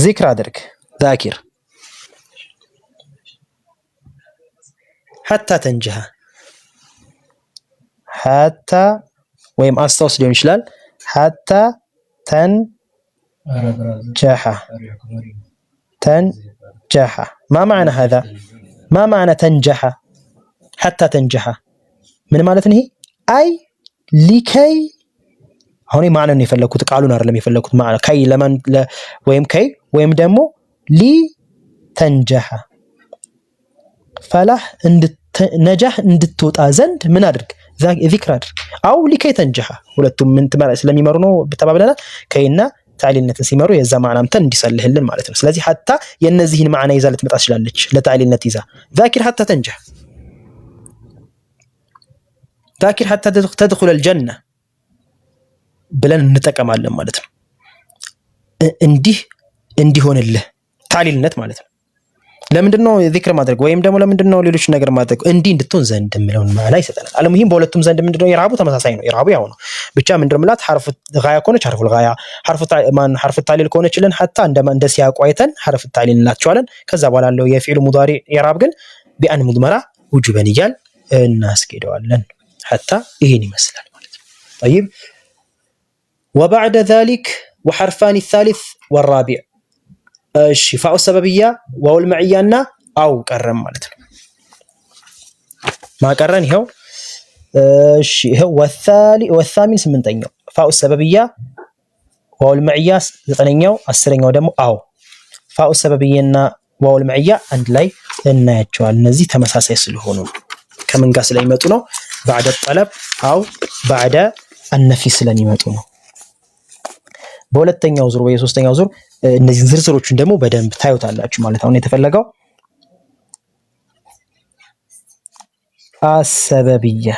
ذكر አድርግ ذاكر حتى تنجح حتى ወይም አስታውስ ሊሆን ይችላል حتى تنجح ما معنى هذا ما معنى تنجح حتى تنجح ምን ማለት ነው ይሄ አይ لكي አሁን ማዕና ነው የፈለኩት ቃሉን አይደለም የፈለኩት ማዕና ከይ ለማን ወይም ከይ ወይም ደግሞ لتنجح ፈላህ ነጃህ እንድትወጣ ዘንድ ምን አድርግ ذكر አድርግ አው لكي تنجح ሁለቱም ምን ስለሚመሩ ነው ተባብለና ከይና ታዕሊልነትን ሲመሩ የዛ ማዕናምተን እንዲሰልህልን ማለት ነው ስለዚህ حتى የነዚህን ማዕና ይዛ ልትመጣ ትችላለች ለታዕሊልነት ይዛ ذاكر حتى تنجح ذاكر حتى تدخل الجنة ብለን እንጠቀማለን ማለት ነው። እንዲህ ሆነልህ ታዕሊልነት ማለት ነው። ለምንድነው ዚክር ማድረግ ወይም ደግሞ ለምንድነው ሌሎች ነገር ማድረግ እንድትሆን ዘንድ የሚለውን ማዕና ይሰጠናል። አለሙሂም በሁለቱም ዘንድ ምንድነው ኢራቡ ተመሳሳይ ነው። ኢራቡ ያው ነው። ብቻ ምንድነው ማለት ሐርፍ ጋያ ከሆነች ሐርፉል ጋያ ሐርፍ ታዕሊል ከሆነችልን ሐታ እንደ ሲያቁ አይተን ሐርፍ ታዕሊል እንላቸዋለን። ከዛ በኋላ ያለው የፊዕል ሙዳሪ ኢራብ ግን ቢአን ሙድመራ ውጁበን እያል እናስኬደዋለን። ሐታ ይሄን ይመስላል ማለት ነው። طيب وبعد ذلك وحرفان الثالث والرابع الشفاء السببية واو المعية أو قرن ማለት ነው። ما قرن ይሄው والثامن ስምንተኛው فاء السببية واو المعية ዘጠነኛው አስረኛው ደግሞ አው فاء السببية እና واو المعية አንድ ላይ እናያቸዋለን። እነዚህ ተመሳሳይ ስለሆኑ ከምን ጋር ስለሚመጡ ነው? بعد الطلب أو بعد النفي ስለሚመጡ ነው። በሁለተኛው ዙር ወይ ሶስተኛው ዙር እነዚህ ዝርዝሮችን ደግሞ በደንብ ታዩታላችሁ ማለት ነው። የተፈለገው አሰበብያ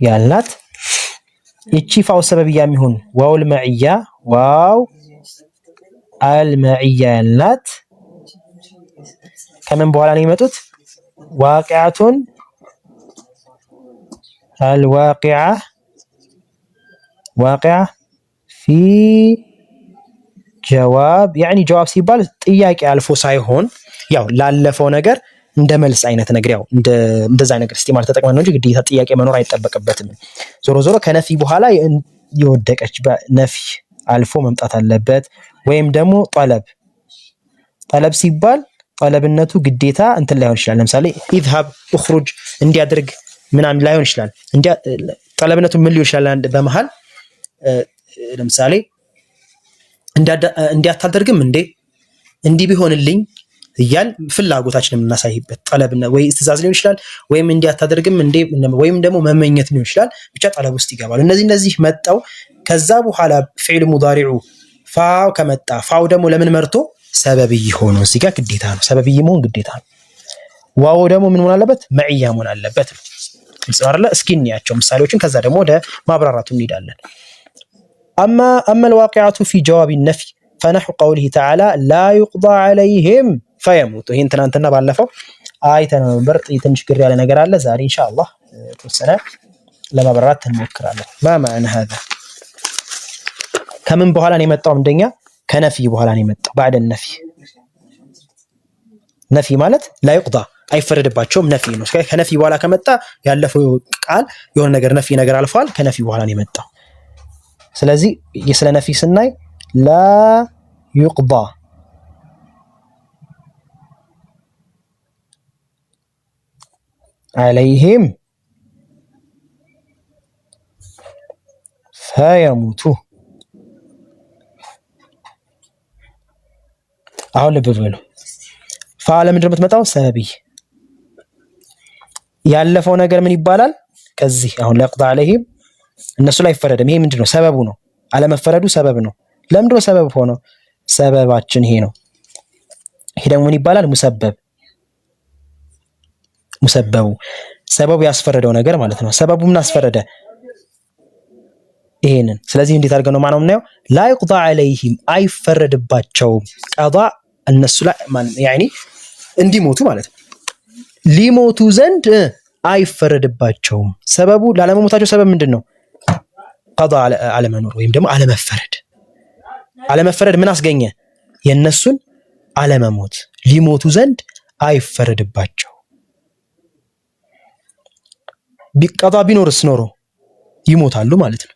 ያላት እቺ ፋው ሰበብያ የሚሆን ዋውል መዕያ ዋው አልመዕያ ያላት ከምን በኋላ ነው የመጡት? ዋቂዓቱን الواقعة واقعة في جواب يعني جواب ሲባል ጥያቄ አልፎ ሳይሆን ያው ላለፈው ነገር እንደ መልስ አይነት ነገር ያው እንደዛ ነገር እስቲማል ተጠቅመን ነው እንጂ ግዴታ ጥያቄ መኖር አይጠበቅበትም። ዞሮ ከነፊ በኋላ የወደቀች በነፊ አልፎ መምጣት አለበት። ወይም ደግሞ ጠለብ ሲባል ጠለብነቱ ግዴታ እንትን ላይሆን ይችላል። ለምሳሌ اذهب اخرج እንዲያደርግ ምናምን ላይሆን ይችላል። ጠለብነቱ ምን ሊሆን ይችላል? በመሃል ለምሳሌ እንዲያታደርግም እንዲህ ቢሆንልኝ እያል ፍላጎታችንን የምናሳይበት ጠለብና ወይ ትእዛዝ ሊሆን ይችላል። ወይም እንዲያታደርግም ወይም ደግሞ መመኘት ሊሆን ይችላል። ብቻ ጠለብ ውስጥ ይገባሉ። እነዚህ መጣው ከዛ በኋላ ፊዕል ሙዳሪዑ ፋው ከመጣ ፋው ደግሞ ለምን መርቶ ሰበብይ ሆኖ እዚህ ጋር ግዴታ ነው። ሰበብይ መሆን ግዴታ ነው። ዋው ደግሞ ምን መሆን አለበት? መዕያ መሆን አለበት። ስለዚህ እስኪ እንያቸው ምሳሌዎችን ከዛ ደግሞ ወደ ማብራራቱ እንሄዳለን። اما الواقعه في جواب النفي فنحو قوله تعالى لا يقضى عليهم فيموتوا ይሄን ትናንትና ባለፈው አይተነው ነበር። ትንሽ ግር ያለ ነገር አለ። ዛሬ ኢንሻአላህ ተወሰነ ለማብራራት እንሞክራለን። ما معنى هذا ከምን በኋላ ነው የመጣው? እንደኛ ከነፊ በኋላ ነው የመጣው። بعد النفي ነፊ ማለት لا يقضى አይፈረድባቸውም ነፊ ነው። ከነፊ በኋላ ከመጣ ያለፈው ቃል የሆነ ነገር ነፊ ነገር አልፏል። ከነፊ በኋላ ነው የመጣው። ስለዚህ የስለ ነፊ ስናይ ላ ይቅዳ አለይሂም ፈየሙቱ። አሁን ልብ በሉ ፋለ ምንድነው የምትመጣው? ሰበብይ ያለፈው ነገር ምን ይባላል? ከዚህ አሁን ለቅዳ አለይሂም እነሱ ላይ አይፈረድም። ይሄ ምንድነው? ሰበቡ ነው። አለመፈረዱ ሰበብ ነው። ለምንድነው ሰበብ ሆኖ? ሰበባችን ይሄ ነው። ይሄ ደግሞ ምን ይባላል? ሙሰበቡ ሰበቡ ያስፈረደው ነገር ማለት ነው። ሰበቡ ምን አስፈረደ? ይሄንን። ስለዚህ እንዴት አድርገን ነው ማነው የምናየው? ላ ይቅዳ አለይሂም አይፈረድባቸውም። ቀዳ እነሱ ላይ ያኒ እንዲሞቱ ማለት ነው። ሊሞቱ ዘንድ አይፈረድባቸውም። ሰበቡ ላለመሞታቸው ሰበብ ምንድነው? ቀዳ አለመኖር ወይም ደግሞ አለመፈረድ። አለመፈረድ ምን አስገኘ? የነሱን አለመሞት። ሊሞቱ ዘንድ አይፈረድባቸው። ቢቀዳ ቢኖርስ ኖሮ ይሞታሉ ማለት ነው።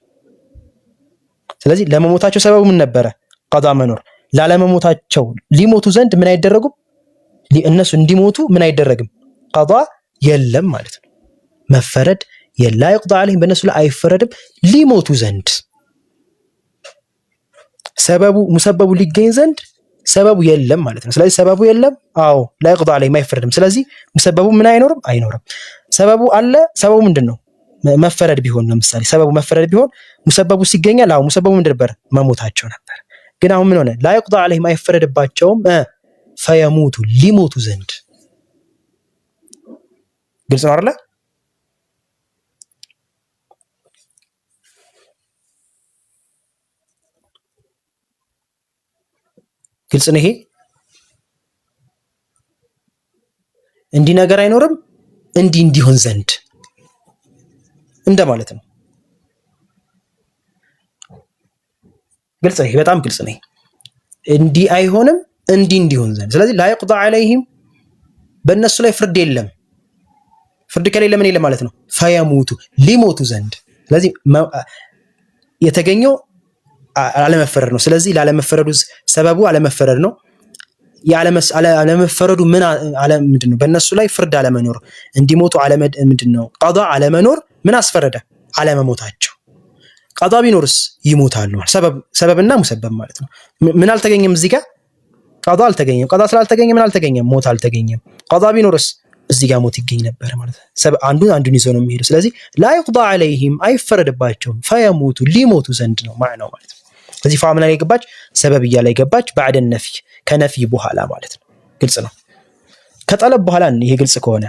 ስለዚህ ለመሞታቸው ሰበቡ ምን ነበረ? ቀዳ መኖር። ላለመሞታቸው ሊሞቱ ዘንድ ምን አይደረጉም? እነሱ እንዲሞቱ ምን አይደረግም? ቀዳ የለም ማለት ነው። መፈረድ የላ ይቅዳ አለይሂም በእነሱ ላይ አይፈረድም ሊሞቱ ዘንድ። ሰበቡ ሙሰበቡ ሊገኝ ዘንድ ሰበቡ የለም ማለት ነው። ስለዚህ ሰበቡ የለም፣ አዎ ላ ይቅዳ አለይሂም አይፈረድም። ስለዚህ ሙሰበቡ ምን አይኖርም። ሰበቡ አለ። ሰበቡ ምንድነው? መፈረድ ቢሆን ለምሳሌ ሰበቡ መፈረድ ቢሆን ሙሰበቡ ሲገኛል። አዎ ሙሰበቡ ምንድን ነበር? መሞታቸው ነበር። ግን አሁን ምን ሆነ? ላ ይቅዳ አለይሂም አይፈረድባቸውም ፈየሙቱ ሊሞቱ ዘንድ ግልጽ ነው አይደለ? ግልጽ ነው። ይሄ እንዲህ ነገር አይኖርም እንዲህ እንዲሆን ዘንድ እንደማለት ነው። ግልጽ ነው። ይሄ በጣም ግልጽ ነው። እንዲህ አይሆንም እንዲህ እንዲሆን ዘንድ። ስለዚህ ላ ይቅዳ ዐለይሂም በእነሱ ላይ ፍርድ የለም። ፍርድ ከሌለ ምን የለም ማለት ነው? ፈየሙቱ ሊሞቱ ዘንድ። ስለዚህ የተገኘው አለመፈረድ ነው። ስለዚህ ላለመፈረዱ ሰበቡ አለመፈረድ ነው። አለመፈረዱ ምንድነው? በእነሱ ላይ ፍርድ አለመኖር፣ እንዲሞቱ ምንድነው? ቀዷ አለመኖር ምን አስፈረደ? አለመሞታቸው። ቀዷ ቢኖርስ ይሞታሉ። ሰበብና ሙሰበብ ማለት ነው። ምን አልተገኘም እዚህ ጋር? ቀዷ አልተገኘም። ቀዷ ስላልተገኘ ምን አልተገኘም? ሞት አልተገኘም። ቀዷ ቢኖርስ እዚህ ጋር ሞት ይገኝ ነበር ማለት ነው። አንዱን ይዞ ነው የሚሄደው። ስለዚህ ላ ይቅዳ ዐለይሂም አይፈረድባቸውም፣ ፈየሙቱ ሊሞቱ ዘንድ ነው ማዕናው ማለት ነው። እዚህ ፋ ምን ላይ ገባች? ሰበብያ ላይ ገባች። ባዕደ ነፍይ ከነፍይ በኋላ ማለት ነው። ግልጽ ነው። ከጠለብ በኋላ ይሄ ግልጽ ከሆነ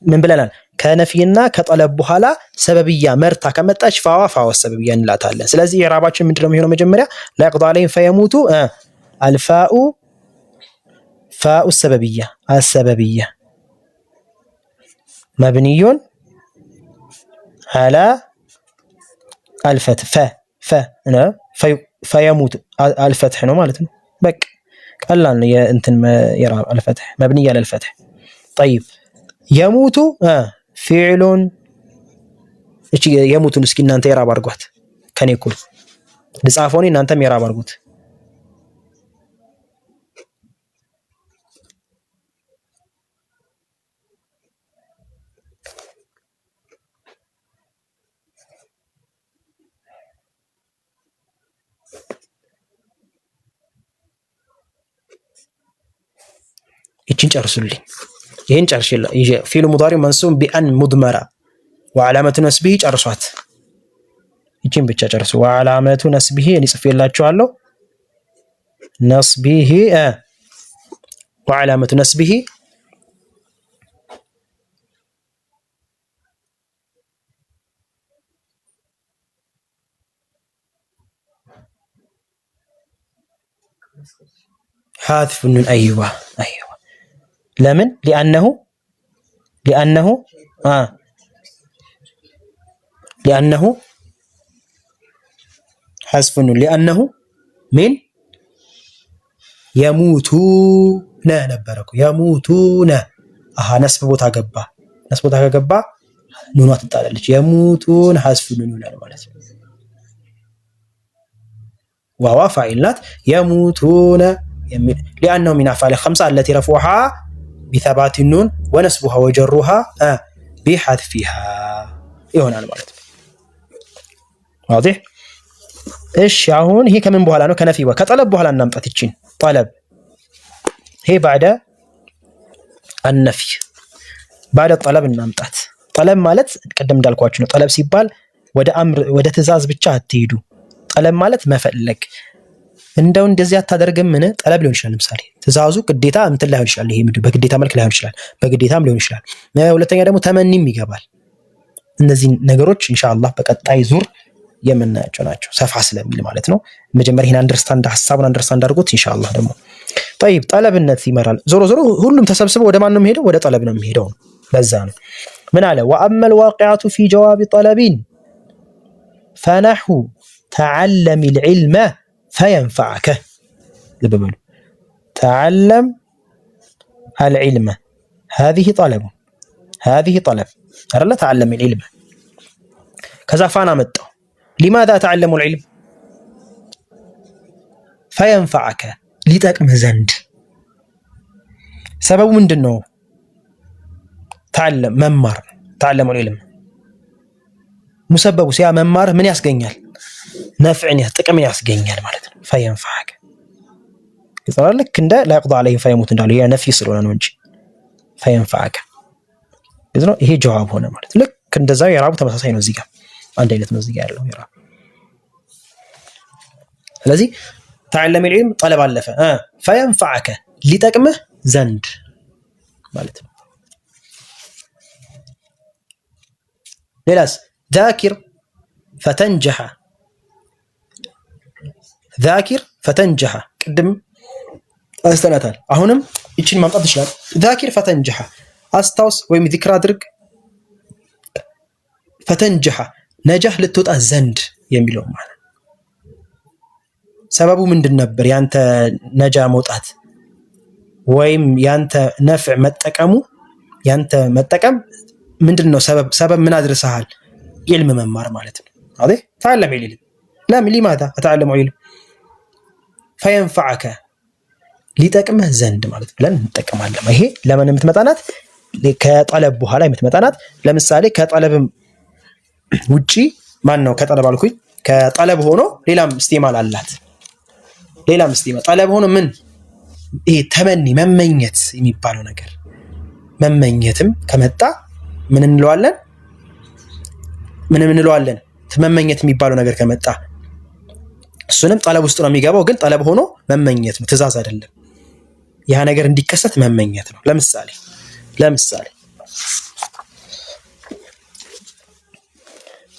ምን ብለናል? ከነፍይና ከጠለብ በኋላ ሰበብያ መርታ ከመጣች ፋዋ ሰበብያ እንላታለን። ስለዚህ የራባችን ምንድነው የሚሆነው? መጀመሪያ ላ ይቅዳ ዐለይሂም ፈየሙቱ አልፋኡ ፋኡ ሰበብያ አሰበብያ መብኒዩን አላ አልፈትህ ፈየሙቱ አልፈትህ ነው ማለት ነው። በቃ ቀላል ነው። የእንትን የራብ አልፈትህ መብኒያ ለልፈትህ። ጠይብ የሙቱ ፊዕሉን እቺ የሙቱን እስኪ እናንተ የራብ አድርጓት ከኔ እኩል ልጻፈው እኔ እናንተም የራብ አድርጉት። ይችን ጨርሱልኝ። ይሄን ጨርሽላ ፊዕሉ ሙዳሪዕ መንሱብ ቢአን ሙድመራ ወዓላመቱ ነስቢሂ ጨርሷት። ይችን ብቻ ጨርሱ። ወዓላመቱ ነስቢሂ እኔ ጽፌላችኋለሁ። ነስቢሂ ወዓላመቱ ነስቢሂ حذف النون. أيوة لمن؟ لأنه حذف النون لأنه من يموتون ነበረኩ يموتون ነስብ ቦታ ገባ ኑኗ ትጣላለች። يموتون حذف النون ይሆናል ማለት ነው። ዋዋ ፋኢል ናት። يموتون لأنه من أفعال الخمسة التي رفعها بثبات النون ونسبها وجرها بحذفها يهون المرض واضح؟ إيش يعون هي كمان بوهلا كان في وكطلب بوهلا نمطت تشين طلب هي بعد النفي بعد الطلب النمطت طلب مالت قدم دالكواችሁ ነው። طلب ሲባል ወደ አምር ወደ ትእዛዝ ብቻ አትሄዱ። طلب ማለት መፈለግ እንደው እንደዚህ አታደርግም ምን ጠለብ ሊሆን ይችላል። ለምሳሌ ትእዛዙ ግዴታ እንትን ላይሆን ይችላል። ይሄ ምንድነው በግዴታ መልክ ላይሆን ይችላል፣ በግዴታም ሊሆን ይችላል። ሁለተኛ ደግሞ ተመኒም ይገባል። እነዚህ ነገሮች ኢንሻአላህ በቀጣይ ዙር የምናያቸው ናቸው፣ ሰፋ ስለሚል ማለት ነው። መጀመሪያ ይሄን ሐሳቡን አንደርስታንድ አድርጎት ኢንሻአላህ ደግሞ طيب ጠለብነት ይመራል። ዞሮ ሁሉም ተሰብስበው ወደ ማን ነው የሚሄደው? ወደ ጠለብ ነው የሚሄደው። ለዛ ነው ምን አለ وأما الواقعة في جواب طلب فنحو تعلم العلم فينفعك. لببلو تعلم العلم هذه طلب أرلا تعلم العلم كذا فانا متو لماذا تعلم العلم فينفعك لتقم زند سبب ምንድነው? تعلم መማር تعلم العلم ሙሰበቡ ሲያ መማር ምን ያስገኛል? ነፍዕን ጥቅምን ያስገኛል ማለት ነው። ፈየንፈዐከ ይጣላል ልክ እንደ ላ ይቅዳ ዐለይሂም ፈየሙት እንዳለው ያ ነፍይ ስለሆነ ነው እንጂ ፈየንፈዐከ ይሄ ጀዋብ ሆነ ማለት ልክ እንደዛው የራቡ ተመሳሳይ ነው። እዚህ ጋር አንድ አይነት ነው እዚህ ጋር ያለው የራቡ። ስለዚህ ተዓለም العلم ጠለብ አለፈ ፈየንፈዐከ ሊጠቅምህ ዘንድ ማለት ነው። ሌላስ ذاكر فتنجح ذاكر فتنجح ቅድም አስተናታል አሁንም እቺን ማምጣት ይችላል ذاكر فتنجح አስታውስ ወይም ዚክር አድርግ فتنجح ነጃህ ልትወጣ ዘንድ የሚለው ማለት ሰበቡ ምንድን ነበር ያንተ ነጃ መውጣት ወይም ያንተ ነፍዕ መጠቀሙ ያንተ መጠቀም ምንድነው ሰበብ ምን አድርሰሃል علم መማር ማለት ነው አይደል تعلم علم لا لماذا اتعلم علم فينفعك ሊጠቅምህ ዘንድ ማለት ብለን እንጠቀማለን ይሄ ለምን የምትመጣናት ከጠለብ በኋላ የምትመጣናት ለምሳሌ ከጠለብም ውጪ ማን ነው ከጠለብ አልኩኝ ከጠለብ ሆኖ ሌላም እስቲማል አላት ሌላም እስቲማል ጠለብ ሆኖ ምን ይሄ ተመኒ መመኘት የሚባለው ነገር መመኘትም ከመጣ ምን እንለዋለን መመኘት የሚባለው ነገር ከመጣ እሱንም ጠለብ ውስጥ ነው የሚገባው ግን ጠለብ ሆኖ መመኘት ነው ትእዛዝ አይደለም ያ ነገር እንዲከሰት መመኘት ነው ለምሳሌ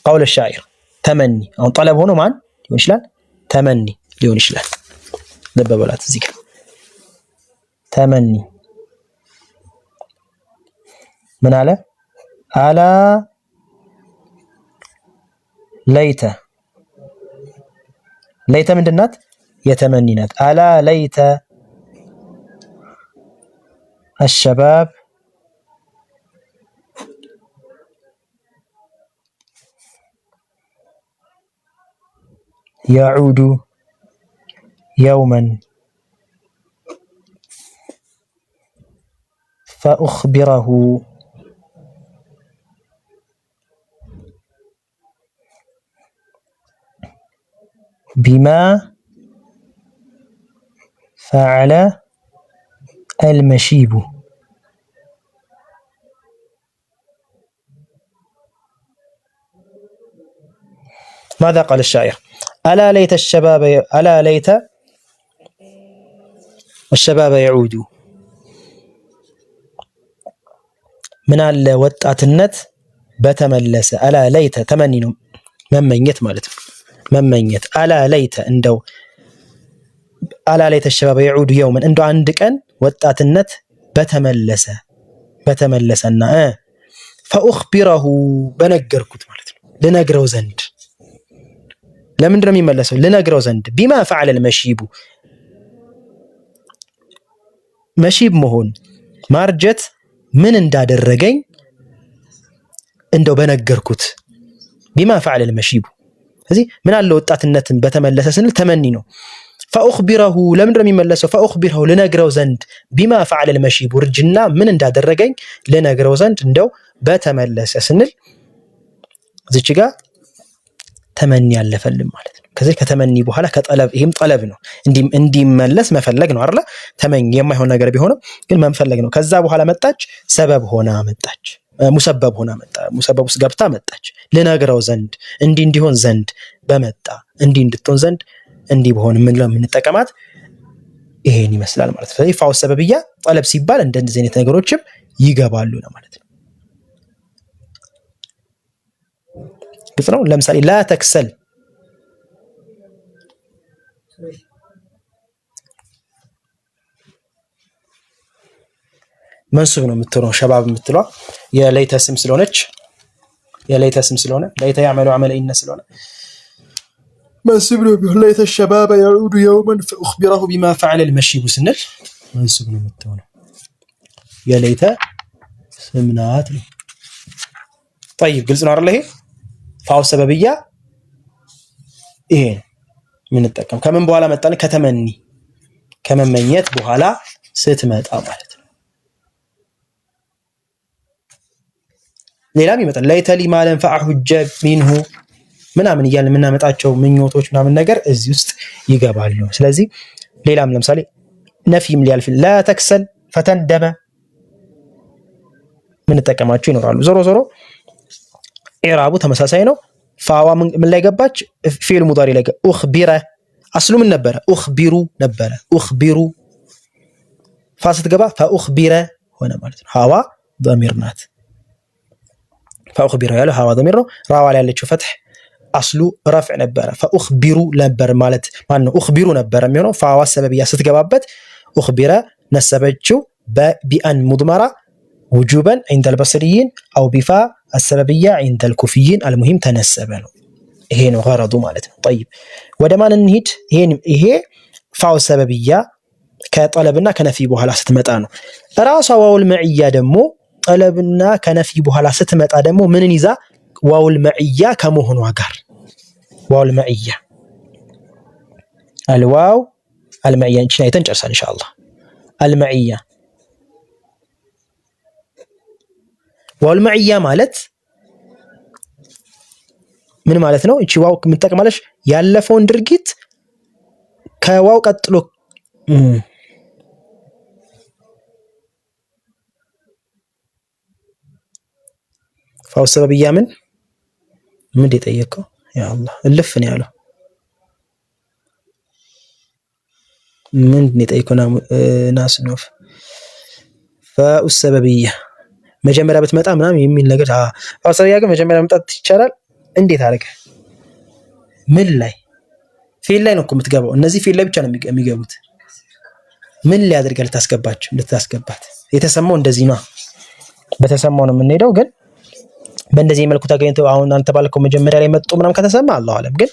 قول الشاعر تمني አሁን ጠለብ ሆኖ ማን ሊሆን ይችላል ተመኒ ሊሆን ይችላል ለበበላት እዚህ ጋር ተመኒ ምን አለ አላ ለይተ ምንድናት የተመኒ ናት አላ ለይተ الشباب يعود يوما فأخبره بما فعل المشيب ماذا قال الشاعر ألا ليت الشباب يعود من على وጣትነት በተመለሰ ألا ليت تمني ነው መመኘት ማለት ነው መመኘት ألا ليت እንደው ألا ليت الشباب يعود يوما እንደው አንድ ቀን ወጣትነት በተመለሰና فأخبره በነገርኩት ማለት ነው ልነግረው ዘንድ ለምንድነው የሚመለሰው ልነግረው ዘንድ بما فعل المشيب መሺብ መሆን ማርጀት ምን እንዳደረገኝ እንደው በነገርኩት بما فعل المشيب ስለዚህ ምን አለ ወጣትነትን በተመለሰ ስንል ተመኒ ነው فأخبره ለምንድነው የሚመለሰው فأخبره ልነግረው ዘንድ بما فعل المشيب ርጅና ምን እንዳደረገኝ ልነግረው ዘንድ እንደው በተመለሰ ስንል እዚች ጋር ተመኒ ያለፈልም ማለት ነው ከዚህ ከተመኒ በኋላ ከጠለብ ይሄም ጠለብ ነው እንዲመለስ መፈለግ ነው አይደል ተመኝ የማይሆን ነገር ቢሆንም ግን መፈለግ ነው ከዛ በኋላ መጣች ሰበብ ሆና መጣች ሙሰበብ ሆና መጣ ሙሰበብ ውስጥ ገብታ መጣች ልነግረው ዘንድ እንዲሆን ዘንድ በመጣ እንድትሆን ዘንድ በሆነ ምን ለምንጠቀማት ይሄን ይመስላል ማለት ነው ስለዚህ ፋው ሰበብያ ጠለብ ሲባል እንደዚህ አይነት ነገሮችም ይገባሉ ነው ማለት ነው ግልጽ ነው ለምሳሌ لا تكسل منصوب ነው የምትለው ሸባብ የምትለው የለይተ ስም ስለሆነ ለይተ يعمل عمل ان ስለሆነ منصوب ነው ليت الشباب يعود يوما فأخبره بما فعل المشيب ስንል منصوب ነው የምትለው የለይተ ስምናት ነው طيب ግልጽ ነው አይደል ይሄ ፋው ሰበብያ ይሄ ምን ተጠቀም ከምን በኋላ መጣን ከተመኒ ከመመኘት በኋላ ስትመጣ ማለት ነው ሌላም ይመጣል ለይተሊ ማለን ፈአሁጀ ሚንሁ ምናምን እያልን የምናመጣቸው ምኞቶች ምናምን ነገር እዚህ ውስጥ ይገባሉ ስለዚህ ሌላም ለምሳሌ ነፊም ሊያልፍ لا تكسل فتندم ምን ተጠቀማቸው ይኖራሉ ዞሮ ኢራቡ ተመሳሳይ ነው ፋዋ ምን ላይ ገባች ፊዕል ሙዳሪ ላይ اخبر አስሉ ምን ነበር اخبሩ ፋስት ገባ فاخبر ሆነ ማለት ነው ሀዋ ضمير ናት ፈኡኽቢሩ ያለው ሀዋ ዶሚር ነው። ራዋ ላይ ያለችው ፈትሕ አስሉ ረፍዕ ነበረ። ፈኡኽቢሩ ነበር ማለት ማን ነው? ኡኽቢሩ ነበር የሚሆነው። ፋዋ ሰበብያ ስትገባበት ኡኽቢረ ነሰበችው በቢአን ሙድመራ ውጁበን ዒንደል በስሪይን አው ቢፋ አሰበብያ ዒንደል ኩፊይን አልሙሂም ተነሰበ ነው። ይሄ ነው ገረዱ ማለት ነው። ጠይብ ወደ ማን እንሂድ? ይሄ ፋው ሰበብያ ከጠለብና ከነፊ በኋላ ስትመጣ ነው። ራሷ ዋውል መዕያ ደግሞ ጠለብና ከነፊ በኋላ ስትመጣ ደግሞ ምንን ይዛ? ዋውል መዕያ ከመሆኗ ጋር ዋውል መዕያ አልዋው አልመዕያ እንቺን አይተን ጨርሰን ኢንሻአላህ። አልመዕያ ዋውል መዕያ ማለት ምን ማለት ነው? እቺ ዋው ምን ትጠቅማለች? ያለፈውን ድርጊት ከዋው ቀጥሎ ፋው ሰበብያ ምን የጠየቀው? ያ አላህ እልፍ ነው ያለው። ምን የጠየቀው? ናስ ነው ፋው ሰበብያ መጀመሪያ ብትመጣ ምናምን የሚል ነገር። ፋው ሰበብያ ግን መጀመሪያ መምጣት ይቻላል። እንዴት አደረገ? ምን ላይ? ፊል ላይ ነው እኮ የምትገባው። እነዚህ ፊል ላይ ብቻ ነው የሚገቡት። ምን ላይ አድርገህ ልታስገባት? የተሰማው እንደዚህ ነው። በተሰማው ነው የምንሄደው። ግን በእንደዚህ መልኩ ተገኝተው አሁን አንተ ባልከው መጀመሪያ ላይ መጡ ምናምን ከተሰማ አላሁ አለም። ግን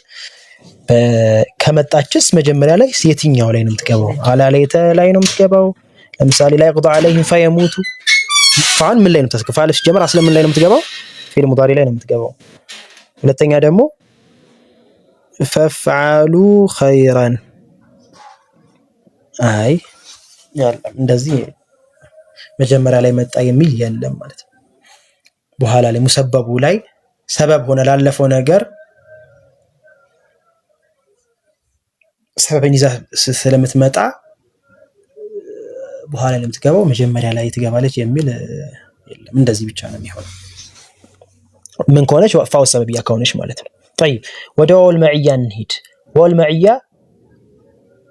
ከመጣችስ መጀመሪያ ላይ የትኛው ላይ ነው የምትገባው? አላለይተ ላይ ነው የምትገባው። ለምሳሌ ላይ ይቅضى عليهم فيموቱ ፋን ምን ላይ ነው ተስከፋ አለሽ? ጀመር አስለ ምን ላይ ነው የምትገባው? ፊል ሙዳሪ ላይ ነው የምትገባው። ሁለተኛ ደግሞ ፈፍዓሉ ኸይራን አይ ያለም እንደዚህ መጀመሪያ ላይ መጣ የሚል የለም ማለት ነው። በኋላ ላይ ሙሰበቡ ላይ ሰበብ ሆነ ላለፈው ነገር ሰበብን ይዛ ስለምትመጣ በኋላ ላይ የምትገባው መጀመሪያ ላይ ትገባለች የሚል የለም። እንደዚህ ብቻ ነው የሚሆነው። ምን ከሆነች ፋው ሰበብያ ከሆነች ማለት ነው። طيب ወደ ዋውል መዕያ እንሂድ። ዋውል መዕያ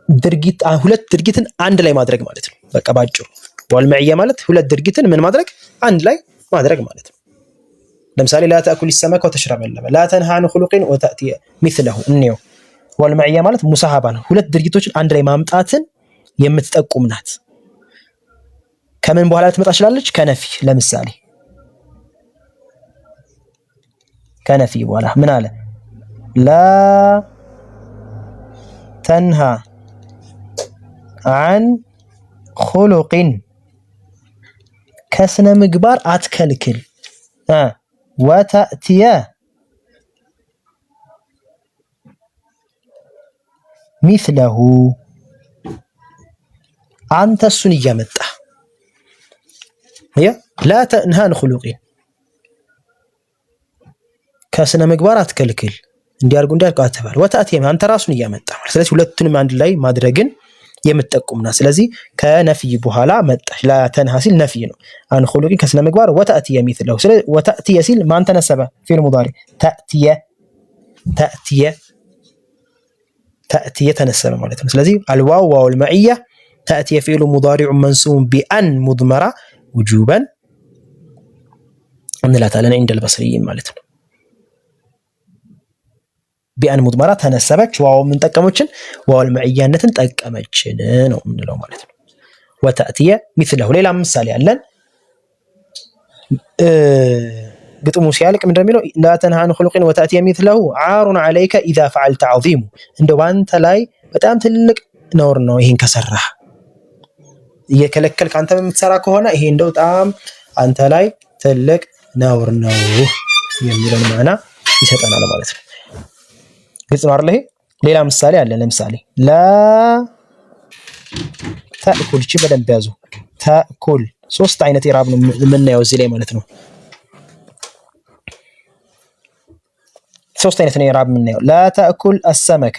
ድርጊት ሁለት ድርጊትን አንድ ላይ ማድረግ ማለት ነው። በቃ ባጭሩ ዋውል መዕያ ማለት ሁለት ድርጊትን ምን ማድረግ? አንድ ላይ ማድረግ ማለት ነው። ለምሳሌ لا تأكل السمك وتشرب اللبن لا تنهى عن خلق وتأتي مثله እንየው። ዋውል መዕያ ማለት ሙሳሃባ ነው። ሁለት ድርጊቶችን አንድ ላይ ማምጣትን የምትጠቁም ናት። ከምን በኋላ ልትመጣ ትችላለች? ከነፊ ለምሳሌ ከነፊ በኋላ ምን አለ? لا تنهى عن خلق ከስነ ምግባር አትከልክል وتأتي مثله አንተ እሱን እያመጣ لا تنهى عن خلق ከስነ ምግባር አትከልክል እንዲያርጉ አትባል። ወታአቲም አንተ ራሱን እያመጣ ማለት። ስለዚህ ሁለቱንም አንድ ላይ ማድረግን የምትጠቁምና ስለዚህ ከነፍይ በኋላ መጣሽ። ላ ተንሃ ሲል ነፍይ ነው። አን ኹሉቂን ከስነ ምግባር ወታአቲየ ሚስለው። ስለዚህ ወታአቲየ ሲል ማን ተነሰበ? ፊል ሙዳሪ ተአቲየ ተነሰበ ማለት ነው። ስለዚህ አልዋው ዋውል መዕያ ተአቲየ ፊሉ ሙዳሪዑ መንሱብ ቢአን ሙድመራ ውጁበን እንላታለን ዒንደል በስሪይን ማለት ነው። ቢአን ሙድመራ ተነሰበች። ዋው ምን ጠቀመችን? ዋውል መዕያነትን ጠቀመችን ነው የምንለው ማለት ነው። ወተአቲየ ሚስለሁ። ሌላ ምሳሌ አለን። ግጥሙ ሲያልቅ ምን እንደሚለው? ላ ተንሃ አን ኹሉቂን ወተአቲየ ሚስለሁ ዓሩን ዐለይከ ኢዛ ፈዐልተ ዐዚሙ። እንደው ባንተ ላይ በጣም ትልቅ ነውር ነው ይሄን ከሰራህ። እየከለከልክ አንተ የምትሰራ ከሆነ ይሄ እንደው በጣም አንተ ላይ ትልቅ ነውር ነው የሚለውን ማዕና ይሰጠናል ማለት ነው። ግልጽ ነው አይደል? ይሄ ሌላ ምሳሌ አለ። ለምሳሌ ላ ተእኩል። እቺ በደንብ ያዙ። ተእኩል ሶስት አይነት ኢራብ ነው የምናየው እዚህ ላይ ማለት ነው። ሶስት አይነት ነው ኢራብ የምናየው። ላ ተእኩል አሰመከ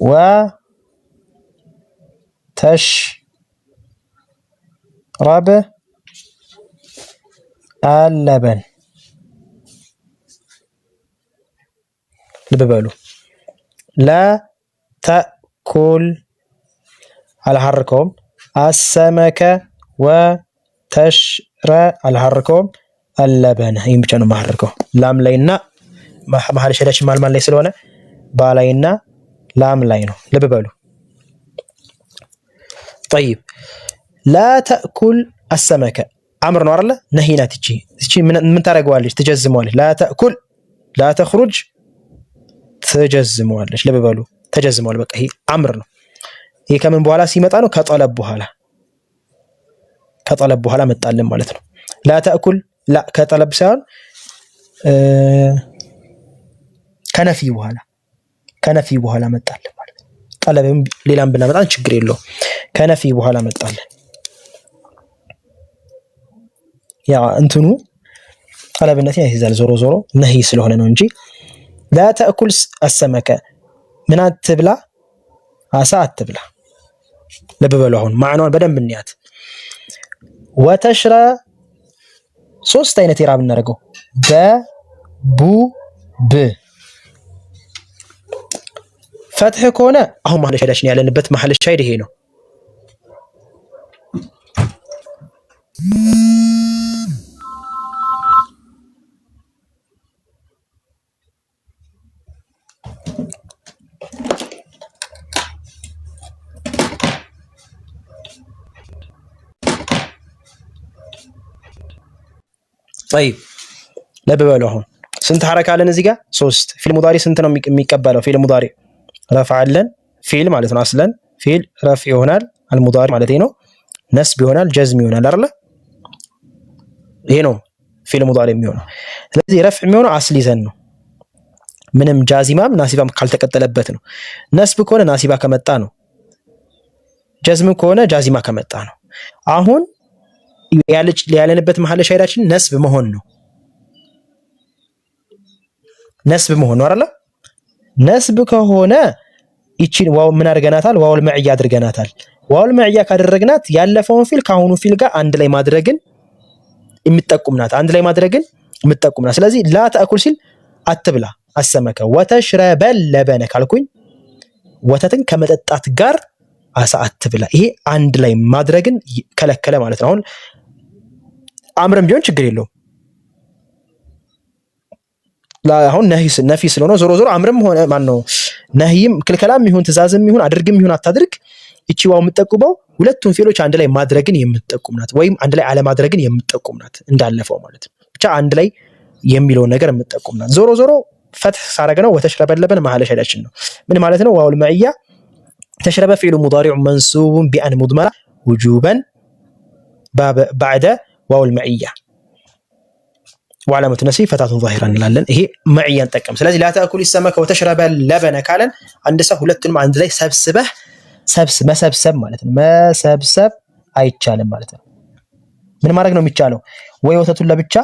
ወ ተሽረብ አለበን። ልብ በሉ። ላ ተእኩል አልሐርከውም السمك وتشرب الحركهم اللبن ይህም ብቻ ነው ማሐርከው ላም ላይና መሐል ሸዳችን ማልማል ላይ ስለሆነ ባላይና ላም ላይ ነው ልብ በሉ طيب لا تأكل السمك امر ነው አይደለ ነሂናት እቺ ምን ታረጋዋለች ትጀዝመዋለች لا تأكل لا تخرج ትጀዝመዋለች ልብ በሉ ተጀዝመዋል በቃ ይሄ አምር ነው ይሄ ከምን በኋላ ሲመጣ ነው ከጠለብ በኋላ መጣልን ማለት ነው لا تأكل لا ከጠለብ ሳይሆን ከነፊ በኋላ መጣልን ማለት ነው ጠለብም ሌላም ብናመጣን ችግር የለውም ከነፊ በኋላ መጣልን ያ እንትኑ ጠለብነት ያይዛል ዞሮ ነሂ ስለሆነ ነው እንጂ لا تأكل السمك ምን አትብላ አሳ አትብላ ልብ በሉ አሁን ማዕናውን በደንብ እንያት وتشرب ሶስት አይነት ኢራብ እናደርገው በቡ ብ ፈትህ ከሆነ አሁን መሐል ሸዳችን ያለንበት መሐል ሸድ ይሄ ነው طيب ልብ በሉ አሁን ስንት ሐረካ አለን እዚህ ጋር 3 ፊል ሙዳሪ ስንት ነው የሚቀበለው ፊል ሙዳሪ ረፈዕ አለን ፊል ማለት ነው አስለን ፊል ረፍዕ ይሆናል አልሙዳሪ ማለት ነው ነስብ ይሆናል ጀዝም ይሆናል አይደል ይሄ ነው ፊል ሙዳሪ የሚሆነው ስለዚህ ረፍዕ የሚሆነው አስል ይዘን ነው ምንም ጃዚማም ናሲባም ካልተቀጠለበት ነው ነስብ ከሆነ ናሲባ ከመጣ ነው ጀዝም ከሆነ ጃዚማ ከመጣ ነው አሁን ያለንበት መሐል ሸዳችን ነስብ መሆን ነው አይደል ነስብ ከሆነ እቺን ዋው ምን አድርገናታል ዋውል መዕያ አድርገናታል ዋውል መዕያ ካደረግናት ያለፈውን ፊል ካሁኑ ፊል ጋር አንድ ላይ ማድረግን የሚጠቁምናት ስለዚህ ላ ተአኩል ሲል አትብላ አሰመከ ወተሽረበ ለበነ ካልኩኝ ወተትን ከመጠጣት ጋር አሳ አትብላ ይሄ አንድ ላይ ማድረግን ከለከለ ማለት ነው አምርም ቢሆን ችግር የለውም አሁን ነፊ ስለሆነ ዞሮ አምርም ሆነ ማን ነው ነህይም ክልከላም ይሁን ትእዛዝም ይሁን አድርግም ይሁን አታድርግ እቺ ዋው የምትጠቁመው ሁለቱም ፊሎች አንድ ላይ ማድረግን የምትጠቁምናት ወይም አንድ ላይ አለ ማድረግን የምትጠቁምናት እንዳለፈው ማለት ነው ብቻ አንድ ላይ የሚለው ነገር የምትጠቁምናት ዞሮ ፈትህ ሳረገነው ወተሽረበለበን መሐል ሸዳችን ነው ምን ማለት ነው ዋውል መዕያ تشرب فعل مضارع منصوب بأن مضمرة وجوبا بعد واو المعية وعلامة نصبه فتاة ظاهرا لالن هي معيا تقم ስለዚህ لا تأكل السمك وتشرب اللبن ካለን አንድ ሰው ሁለቱንም አንድ ላይ መሰብሰብ ማለት ነው መሰብሰብ አይቻልም ማለት ነው ምን ማድረግ ነው የሚቻለው ወይ ወተቱን ለብቻ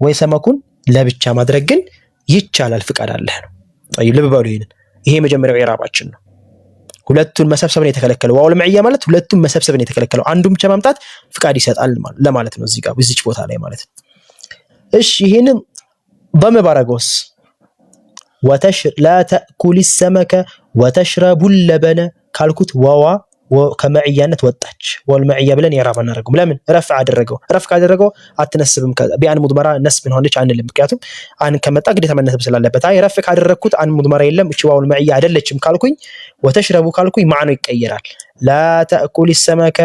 ወይ ሰመኩን ለብቻ ማድረግ ግን ይቻላል ፍቃድ አለህ ነው طيب ልብ በሉ ይሄ መጀመሪያው ኢራባችን ነው ሁለቱን መሰብሰብ ነው የተከለከለው ዋውል መዕያ ማለት ሁለቱን መሰብሰብ ነው የተከለከለው አንዱን ብቻ ማምጣት ፍቃድ ይሰጣል ለማለት ነው እዚህ ጋር እዚች ቦታ ላይ ማለት ነው እሺ ይሄንን በመባረጎስ لا تأكل السمك وتشرب اللبن ካልኩት ዋዋ ከመዕያነት ወጣች ዋውል መዕያ ብለን ኢራብ እናደርገው ለምን ረፍዕ አደረገው አትነስብም ቢአን ሙድመራ ነስብ ሆነች አንልም ምክንያቱም አን ከመጣ ግዴታ መነስብ ስላለበት አይ ረፍዕ ካደረኩት አን ሙድመራ የለም እቺ ዋውል መዕያ አይደለችም ካልኩኝ ወተሽረቡ ካልኩኝ ማዕናው ይቀየራል لا تأكل السمك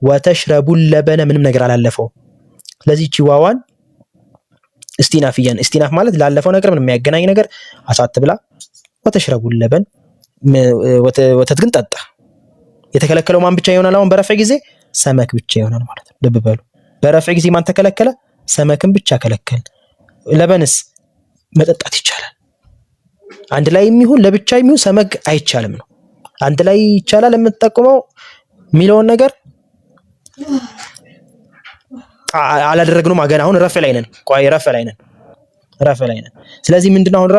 وتشرب اللبن ምንም ነገር አላለፈው ስለዚህ እቺ ዋዋን እስቲናፍ ማለት ላለፈው ነገር ምንም የሚያገናኝ ነገር አሳትብላ ወተሽረቡ اللبن ወተት ግን ጠጣ የተከለከለው ማን ብቻ ይሆናል አሁን በረፍዕ ጊዜ ሰመክ ብቻ ይሆናል ማለት ነው ልብ በሉ በረፍዕ ጊዜ ማን ተከለከለ ሰመክን ብቻ ከለከለ ለበንስ መጠጣት ይቻላል አንድ ላይ የሚሆን ለብቻ የሚሆን ሰመክ አይቻልም ነው አንድ ላይ ይቻላል የምትጠቁመው ሚሊዮን ነገር አላደረግነው ማገና አሁን ረፍዕ ላይ ነን ረፍዕ ላይ ነን ስለዚህ ምንድነው አሁን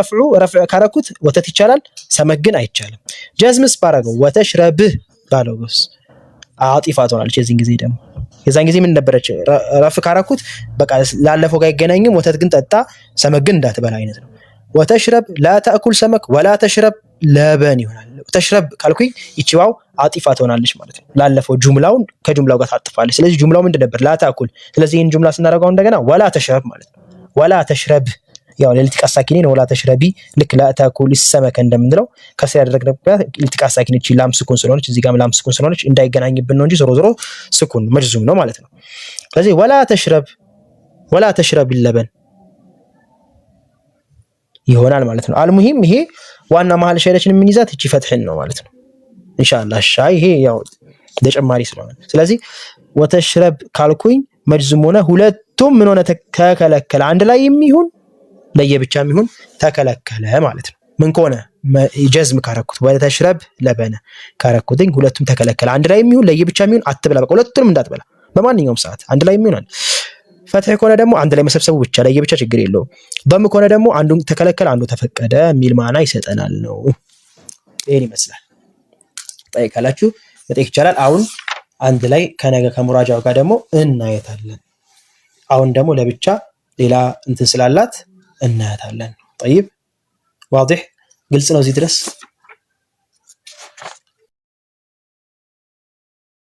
ረፍዕ ካረኩት ወተት ይቻላል ሰመክ ግን አይቻልም ጀዝምስ ባረገው ወተሽረብህ ባለው ግስ አጥፋት ሆናለች የዛን ጊዜ ምን ነበረች ረፍዕ ካረኩት በቃ ላለፈው ጋር ይገናኝም ወተት ግን ጠጣ ሰመክ ግን እንዳትበላ አይነት ነው ወተሽረብ لا تأكل سمك ولا تشرب لبن ይሆናል ተሽረብ ካልኩኝ ይቺ ዋው አጢፋ ትሆናለች ማለት ነው። ላለፈው ጁምላውን ከጁምላው ጋር ታጥፋለች። ስለዚህ ጁምላው ምንድን ነበር? ላ ተአኩል። ስለዚህ ይህን ጁምላ ስናደርገው እንደገና ወላ ተሽረብ ማለት ነው። ወላ ተሽረብ ያው ለልትቃ ሳኪኔ ወላ ተሽረቢ ልክ ላ ተአኩል ሰመከ እንደምንለው ከስር ያደረግንበት ልትቃ ሳኪኔ እቺ ላም ስኩን ስለሆነች እዚህ ጋርም ላም ስኩን ስለሆነች እንዳይገናኝብን ነው እንጂ ዞሮ ዞሮ ስኩን መጅዙም ነው ማለት ነው። ስለዚህ ወላ ተሽረብ ለበን ይሆናል ማለት ነው። አልሙሂም ይሄ ዋና መሀል ሸይዳችን የምንይዛት እቺ ፈትህን ነው ማለት ነው ኢንሻአላህ። ሻይ ይሄ ያው ተጨማሪ ስለሆነ ስለዚህ ወተሽረብ ካልኩኝ መጅዙም ሆነ ሁለቱም ምን ሆነ ተከለከለ፣ አንድ ላይ የሚሆን ለየብቻ የሚሆን ተከለከለ ማለት ነው። ምን ከሆነ ጀዝም ካረኩት ወተሽረብ ለበነ ካረኩትኝ ሁለቱም ተከለከለ፣ አንድ ላይ የሚሆን ለየብቻ የሚሆን አትበላ፣ በቃ ሁለቱንም እንዳትበላ በማንኛውም ሰዓት አንድ ላይ የሚሆን። ፈትህ ከሆነ ደግሞ አንድ ላይ መሰብሰቡ ብቻ ለየብቻ ችግር የለውም። ضم ከሆነ ደግሞ አንዱ ተከለከለ አንዱ ተፈቀደ የሚል ማዕና ይሰጠናል ነው። ይሄን ይመስላል። ጠይቃላችሁ መጠየቅ ይቻላል። አሁን አንድ ላይ ከነገ ከሙራጃው ጋር ደግሞ እናያታለን። አሁን ደግሞ ለብቻ ሌላ እንትን ስላላት እናያታለን። طيب واضح ግልጽ ነው እዚህ ድረስ?